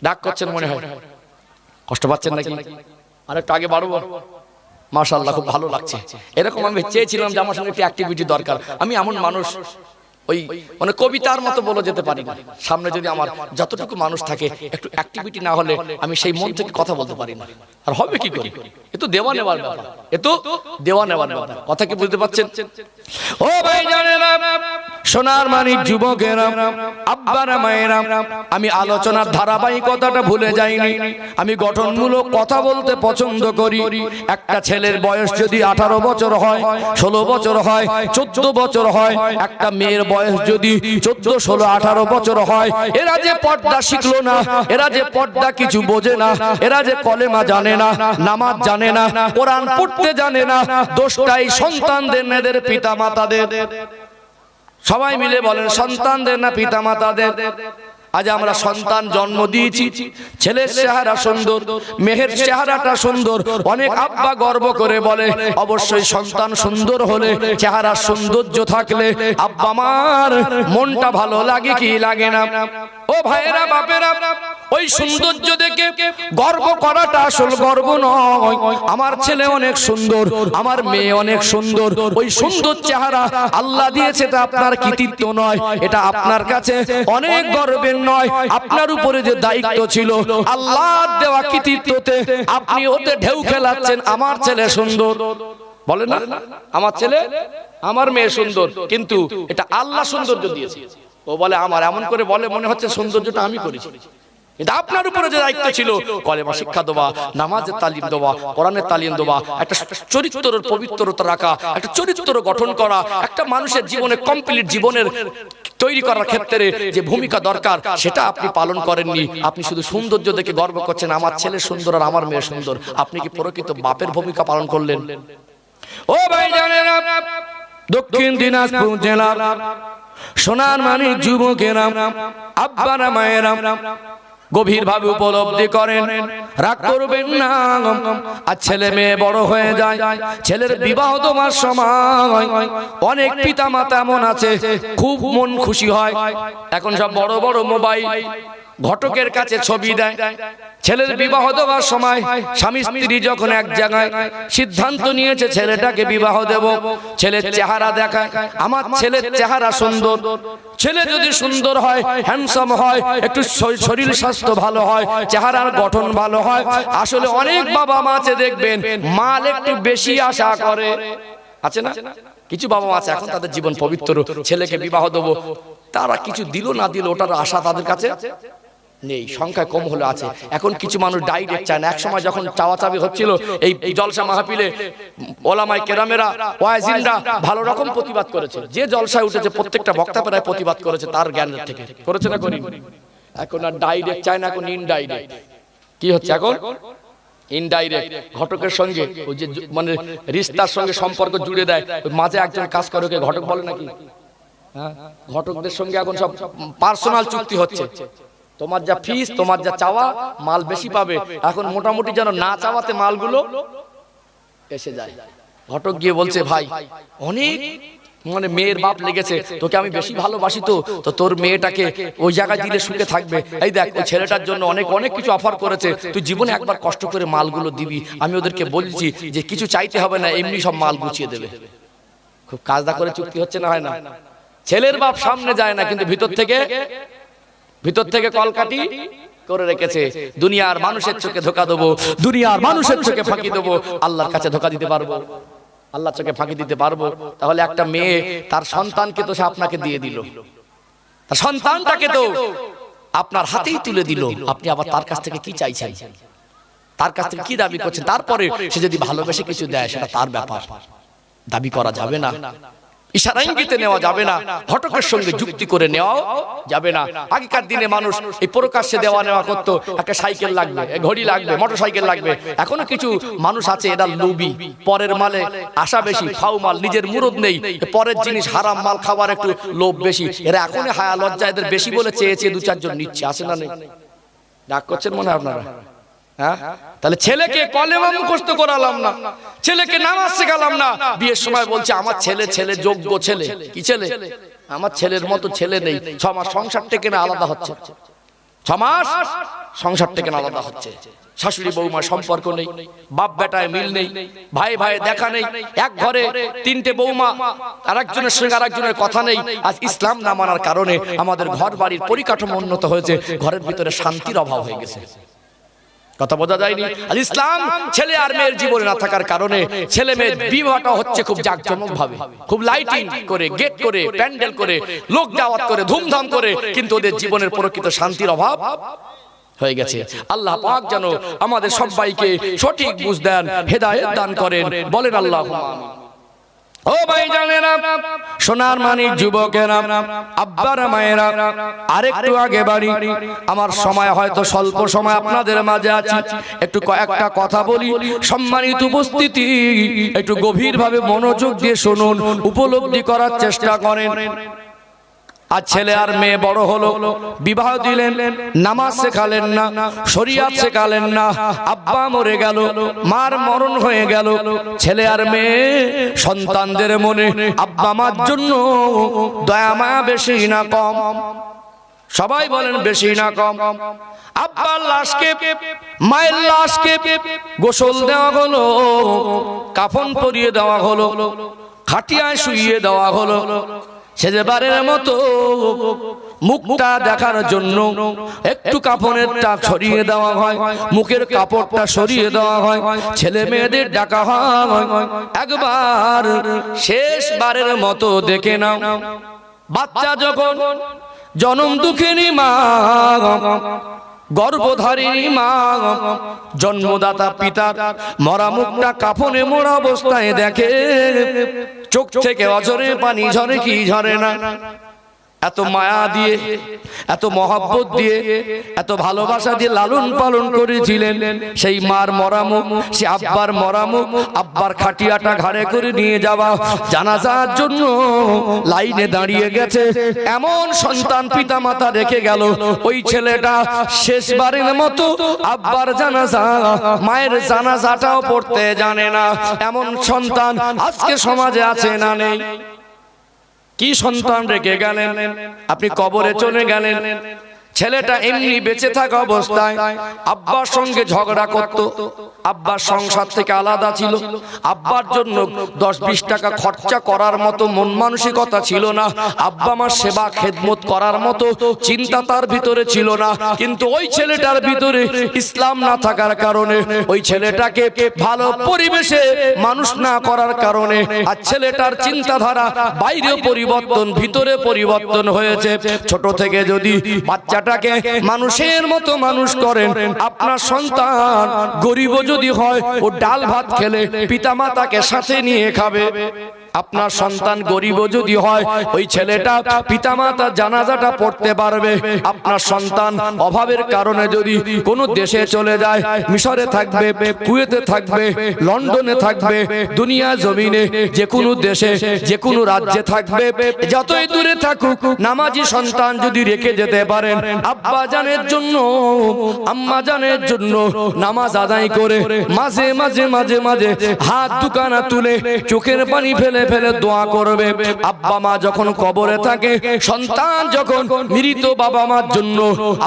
ডাক করছেন মনে হয়, কষ্ট পাচ্ছেন নাকি? আরেকটু আগে বাড়বো? মাশাআল্লাহ, খুব ভালো লাগছে। এরকম আমি চেয়েছিলাম যে আমার সঙ্গে একটু অ্যাক্টিভিটি দরকার। আমি এমন মানুষ, ওই মানে কবিতার মতো বলে যেতে পারি না। সামনে যদি আমার যতটুকু মানুষ থাকে, একটু অ্যাক্টিভিটি না হলে আমি সেই মন থেকে কথা বলতে পারি না। আর হবে কি করে? এ তো দেওয়া নেওয়ার ব্যাপার, এ তো দেওয়া নেওয়ার ব্যাপার। কথা কি বুঝতে পারছেন? ও ভাই জানেন, সোনার মানিক যুবকেরা, আব্বারা মায়েরা, আমি আলোচনার ধারাবাহিকতাটা ভুলে যাইনি। আমি গঠনমূলক কথা বলতে পছন্দ করি। একটা ছেলের বয়স যদি 18 বছর হয়, 16 বছর হয়, 14 বছর হয়, একটা মেয়ের বয়স যদি 14, 16, 18 বছর হয়, এরা যে পর্দা শিখলো না, এরা যে পর্দা কিছু বোঝে না, এরা যে কলেমা জানে না, নামাজ জানে না, কোরআন পড়তে জানে না, দোষটাই সন্তানদের, এদের পিতা মাতাদের। সবাই মিলে বলেন, সন্তানদের না পিতা মাতাদের? আজ আমরা সন্তান জন্ম দিয়েছি, ছেলের চেহারা সুন্দর, মেয়ের চেহারাটা সুন্দর, অনেক আব্বা গর্ব করে বলে অবশ্যই সন্তান সুন্দর হলে, চেহারা সৌন্দর্য থাকলে আব্বা মার মনটা ভালো লাগে কি লাগে না? ও ভাইয়েরা, বাপেরা, ওই সৌন্দর্য দেখে গর্ব করাটা আসল গর্ব নয়। আমার ছেলে অনেক সুন্দর, আমার মেয়ে অনেক সুন্দর, ওই সুন্দর চেহারা আল্লাহ দিয়েছে, এটা আপনার কৃতিত্ব নয়, এটা আপনার কাছে অনেক গর্বের নয়। আপনার উপরে যে দায়িত্ব ছিল, আল্লাহর দেওয়া কৃতিত্বতে আপনি ওতে ঢেউ খেলাচ্ছেন। আমার ছেলে সুন্দর, বলে না আমার ছেলে, আমার মেয়ে সুন্দর, কিন্তু এটা আল্লাহ সৌন্দর্য দিয়েছে। ও বলে আমার, এমন করে বলে মনে হচ্ছে সৌন্দর্যটা আমি করেছি। কিন্তু আপনার উপরে যে দায়িত্ব ছিল, কলেমা শিক্ষা দেওয়া, নামাজের তালিম দেওয়া, কোরআনের তালিম দেওয়া, একটা চরিত্রের পবিত্রতা রাখা, একটা চরিত্র গঠন করা, একটা মানুষের জীবনে কমপ্লিট জীবনের তৈরি করার ক্ষেত্রে যে ভূমিকা দরকার, সেটা আপনি পালন করেননি। আপনি শুধু সৌন্দর্য দেখে গর্ব করছেন, আমার ছেলে সুন্দর আর আমার মেয়ে সুন্দর। আপনি কি প্রকৃত বাপের ভূমিকা পালন করলেন? ও ভাই জানেন, দক্ষিণ দিনাজপুর জেলার সোনার মানিক যুবকেরা, আব্বারা মায়েরা, গভীর ভাবে উপলব্ধি করেন, রাগ করবেন না। আর ছেলে মেয়ে বড় হয়ে যায়, ছেলের বিবাহ দেওয়ার সময় অনেক পিতা মাতা এমন আছে খুব মন খুশি হয়। এখন সব বড় বড় মোবাইল, ঘটকের কাছে ছবি দেয়। ছেলের বিবাহ দেওয়ার সময় স্বামী স্ত্রী যখন এক জায়গায় সিদ্ধান্ত নিয়েছে ছেলেটাকে বিবাহ দেব, ছেলের চেহারা দেখায়, আমার ছেলের চেহারা সুন্দর। ছেলে যদি সুন্দর হয়, হ্যান্ডসাম হয়, একটু শরীর স্বাস্থ্য ভালো হয়, চেহারার গঠন ভালো হয়, আসলে অনেক বাবা মা আছে দেখবেন মাল একটু বেশি আশা করে, আছে না? কিছু বাবা মা আছে এখন তাদের জীবন পবিত্র, ছেলেকে বিবাহ দেবো, তারা কিছু দিল না দিল ওটার আশা তাদের কাছে নেই, সংখ্যা কম হলে আছে। এখন কিছু মানুষ ডাইরেক্ট চায় না। এক সময় যখন চাওয়াচাবি হচ্ছিল এই জলসা মাহফিলে, ওলামায়ে কেরামেরা, ওয়াইজিনরা ভালো রকম প্রতিবাদ করেছে। যে জলসায় উঠেছে প্রত্যেকটা বক্তা প্রায় প্রতিবাদ করেছে তার জ্ঞানের থেকে, করেছে না করি? এখন আর ডাইরেক্ট চায় না, এখন ইনডাইরেক্ট। কি হচ্ছে এখন? ইনডাইরেক্ট। ঘটকের সঙ্গে ওই যে মানে রিশতার সঙ্গে সম্পর্ক জুড়ে দেয়, মাঝে একজন কাজ করে, ওকে ঘটক বলে নাকি? হ্যাঁ, ঘটকদের সঙ্গে এখন সব পার্সোনাল চুক্তি হচ্ছে। তোমার যা ফিস, তোমার যা চাওয়া, মাল বেশি পাবে। এখন মোটামুটি যেন না চাওয়াতে মালগুলো এসে যায়। ঘটক গিয়ে বলছে, ভাই অনেক মানে মেয়ের বাপ লেগেছে, তোকে আমি বেশি ভালোবাসি, তো তোর মেয়েটাকে ওই জায়গায় দিলে সুখে থাকবে। এই দেখ, ওই ছেলেটার জন্য অনেক অনেক কিছু অফার করেছে, তুই জীবনে একবার কষ্ট করে মালগুলো দিবি। আমি ওদেরকে বলছি যে কিছু চাইতে হবে না, এমনি সব মাল গুছিয়ে দেবে। খুব কাজদা করে চুক্তি হচ্ছে না, হয় না? ছেলের বাপ সামনে যায় না, কিন্তু ভিতর থেকে কলকাঠি করে রেখেছে। দুনিয়ার মানুষের চোখে ধোকা দেবো, দুনিয়ার মানুষের চোখে ফাঁকি দেবো, আল্লাহর কাছে ধোকা দিতে পারবো? আল্লাহর চোখে ফাঁকি দিতে পারবো? তাহলে একটা মেয়ে তার সন্তানকে তো সে আপনাকে দিয়ে দিল, তার সন্তানটাকে তো আপনার হাতেই তুলে দিল। আপনি আবার তার কাছ থেকে কি চাইছেন? তার কাছ থেকে কি দাবি করছেন? তারপরে সে যদি ভালোবেসে কিছু দেয় সেটা তার ব্যাপার, দাবি করা যাবে না। ইশারা ইঙ্গিতে নেওয়া যাবে না, হটকের সঙ্গে যুক্তি করে নেওয়া যাবে না। আগেকার দিনে মানুষ এই প্রকাশ্যে দেওয়া নেওয়া করতো, একটা সাইকেল লাগবে, ঘড়ি লাগবে, মোটরসাইকেল লাগবে। এখনো কিছু মানুষ আছে এরা লোভী, পরের মালে আশা বেশি, ফাউ মাল, নিজের মুরদ নেই, পরের জিনিস হারাম মাল খাবার একটু লোভ বেশি। এরা এখনো হায়া লজ্জা এদের বেশি বলে চেয়ে চেয়ে দু চারজন নিচ্ছে, আসে না নেই? রাগ করছেন মনে হয় আপনারা? হ্যাঁ, তাহলে ছেলেকে কলেমা মুখস্থ করালাম না, ছেলেকে নামাজ শেখালাম না, বিয়ের সময় বলছে আমার ছেলে ছেলে যোগ্য ছেলে। কি ছেলে? আমার ছেলের মতো ছেলে নেই। 6 মাস সংসার থেকে না আলাদা হচ্ছে, 6 মাস সংসার থেকে না আলাদা হচ্ছে। শাশুড়ি বৌমা সম্পর্ক নেই, বাপ বেটায় মিল নেই, ভাই ভাই দেখা নেই, এক ঘরে 3টে বৌমা, আরেকজনের সঙ্গে আরেকজনের কথা নেই। আজ ইসলাম না মানার কারণে আমাদের ঘর বাড়ির পরিকাঠামো উন্নত হয়েছে, ঘরের ভিতরে শান্তির অভাব হয়ে গেছে। কথা বোঝা যায়নি? আর ইসলাম ছেলে আর মেয়ের জীবনে না থাকার কারণে ছেলে মেয়ের বিবাহটা হচ্ছে খুব জাঁকজমক ভাবে, খুব লাইটিং করে, গেট করে, প্যান্ডেল করে, লোক দাওয়াত করে, ধুমধাম করে, কিন্তু ওদের জীবনের প্রকৃত শান্তির অভাব হয়ে গেছে। আল্লাহ পাক যেন আমাদের সবাইকে সঠিক বুঝ দেন, হেদায়েত দান করেন, বলেন আল্লাহুম্মা আমিন। ও ভাই জানেরা, সোনার মানিক যুবকেরা, আব্বারা মায়েরা, আরেকটু আগে বাড়ি। আমার সময় হয়তো স্বল্প সময় আপনাদের মাঝে আছে, একটু কয়েকটা কথা বলি। সম্মানিত উপস্থিতি, একটু গভীরভাবে মনোযোগ দিয়ে শুনুন, উপলব্ধি করার চেষ্টা করেন। আজ ছেলে আর মেয়ে বড় হলো, বিবাহ দিলেন, নামাজ শেখালেন না, শরিয়াত শেখালেন না, আব্বা মরে গেল, মার মরণ হয়ে গেল। ছেলে আর মেয়ে সন্তানদের মনে আব্বা মার জন্য দয়া মায়া বেশি না কম? সবাই বলেন বেশি না কম? আব্বার লাশকে, মায়ের লাশকে গোসল দেওয়া হলো, কাফন পরিয়ে দেওয়া হলো, খাটিয়ায় শুইয়ে দেওয়া হলো, সেজবারের মতো মুখটা দেখার জন্য একটু কাপড়ের টাক সরিয়ে দেওয়া হয়, মুখের কাপড়টা সরিয়ে দেওয়া হয়, ছেলে মেয়েদের ডাকা হয়, একবার শেষবারের মতো দেখে নাও। বাচ্চা যখন জন্ম দুঃখিনী মা, গর্ভধারিণী মা, জন্মদাতা পিতার মরা মুখটা কাফনে মোড়া অবস্থায় দেখে, চোখ থেকে অঝরে পানি ঝরে কি ঝরে না? এত মায়া দিয়ে, এত মহব্বত দিয়ে, এত ভালোবাসা দিয়ে লালন পালন করেছিলেন সেই মার মরামুখ, সে আব্বার মরামুখ, আব্বার খাটিয়াটা ঘাড়ে করে নিয়ে যাওয়া, জানাজার জন্য লাইনে দাঁড়িয়ে গেছে এমন সন্তান পিতা মাতা রেখে গেল। ওই ছেলেটা শেষবারের মতো আব্বার জানাজা, মায়ের জানাজাটাও পড়তে জানে না। এমন সন্তান আজকে সমাজে আছে না নেই? কি সন্তান রেখে গেলেন আপনি? কবরে চলে গেলেন। ছেলেটা এমনি বেঁচে থাকা অবস্থায় আব্বার সঙ্গে ঝগড়া করত, আব্বার সংসার থেকে আলাদা ছিল, আব্বার জন্য 10-20 টাকা খরচা করার মতো মন মানসিকতা ছিল না, আব্বা মার সেবা খেদমত করার মতো চিন্তা তার ভিতরে ছিল না। কিন্তু ওই ছেলেটার ভিতরে ইসলাম না থাকার কারণে, ওই ছেলেটাকে ভালো পরিবেশে মানুষ না করার কারণে আর ছেলেটার চিন্তাধারা বাইরে পরিবর্তন, ভিতরে পরিবর্তন হয়েছে। ছোট থেকে যদি বাচ্চাটাকে মানুষের মতো মানুষ করেন, আপনার সন্তান গরিব যদি হয় ও ডাল ভাত খেলে পিতামাতাকে সাথে নিয়ে খাবে। আপনার সন্তান গরিব যদি হয়, ওই ছেলেটা পিতামাতা জানাজাটা পড়তে পারবে। আপনার সন্তান অভাবের কারণে যদি কোনো দেশে চলে যায়, মিশরে থাকবে, কুয়েতে থাকবে, লন্ডনে থাকবে, দুনিয়া জমিনে যে কোনো দেশে যে কোনো রাজ্যে থাকবে, যতই দূরে থাকুক, নামাজি সন্তান যদি রেখে যেতে পারেন, আব্বা জানের জন্য, আম্মা জানের জন্য নামাজ আদায় করে মাঝে মাঝে মাঝে মাঝে হাত দুখানা তুলে চোখের পানি ফেলে ফেলে দোয়া করবে। আব্বা মা যখন কবরে থাকে, সন্তান যখন মৃত বাবা মার জন্য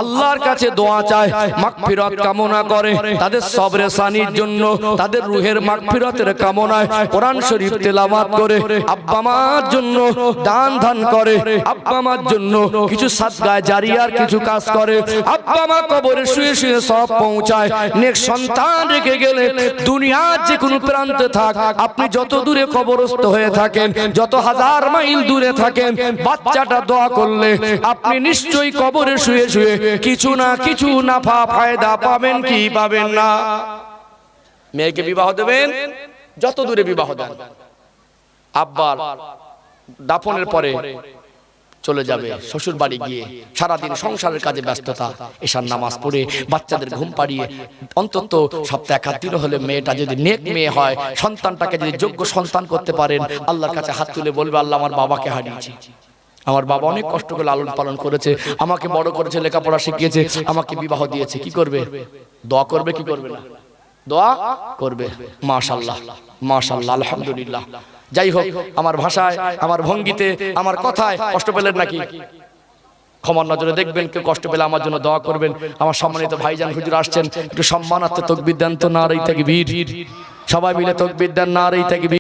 আল্লাহর কাছে দোয়া চায়, মাগফিরাত কামনা করে, তাদের সবরে সানির জন্য, তাদের রুহের মাগফিরাতের কামনায় কোরআন শরীফ তেলাওয়াত করে, আব্বা মার জন্য দান ধান করে, আব্বা মার জন্য কিছু সাদগায়ে জারিয়ার কিছু কাজ করে, আব্বা মা কবরে শুয়ে শুয়ে সব পৌঁছায়। নেক সন্তান রেখে গেলে দুনিয়ার যে কোনো প্রান্তে থাক, আপনি যত দূরে কবরস্থ হয়ে থাকেন, যত হাজার মাইল দূরে থাকেন, বাচ্চাটা দোয়া করলে আপনি নিশ্চয়ই কবরে শুয়ে শুয়ে কিছু না কিছু নাফা ফায়দা পাবেন কি পাবেন না? মেয়েকে বিবাহ দেবেন, যত দূরে বিবাহ দেন, আব্বার দাফনের পরে চলে যাবে শ্বশুর বাড়ি গিয়ে সারাদিন সংসারের কাজে ব্যস্ততা, এশার নামাজ পড়ে বাচ্চাদের ঘুম পাড়িয়ে অন্তত সপ্তাহে এক দিন হলে মেয়েটা যদি নেক মেয়ে হয়, সন্তানটাকে যদি যোগ্য সন্তান করতে পারেন, আল্লাহর কাছে হাত তুলে বলবে, আল্লাহ আমার বাবাকে হারিয়েছি, আমার বাবা অনেক কষ্ট করে লালন পালন করেছে, আমাকে বড় করেছে, লেখাপড়া শিখিয়েছে, আমাকে বিবাহ দিয়েছে। কি করবে? দোয়া করবে কি করবে না? দোয়া করবে। মাশাআল্লাহ মাশাআল্লাহ, আলহামদুলিল্লাহ। যাই হোক, আমার ভাষায়, আমার ভঙ্গিতে, আমার কথায় কষ্ট পেলেন নাকি? ক্ষমার নজরে দেখবেন, কেউ কষ্ট পেলে আমার জন্য দোয়া করবেন। আমার সম্মানিত ভাইজান হুজুর আসছেন, একটু সম্মানার্থে তাকবীর দেন তো, নারে তাকবীর। সবাই মিলে তাকবীর দেন, নারে তাকবীর।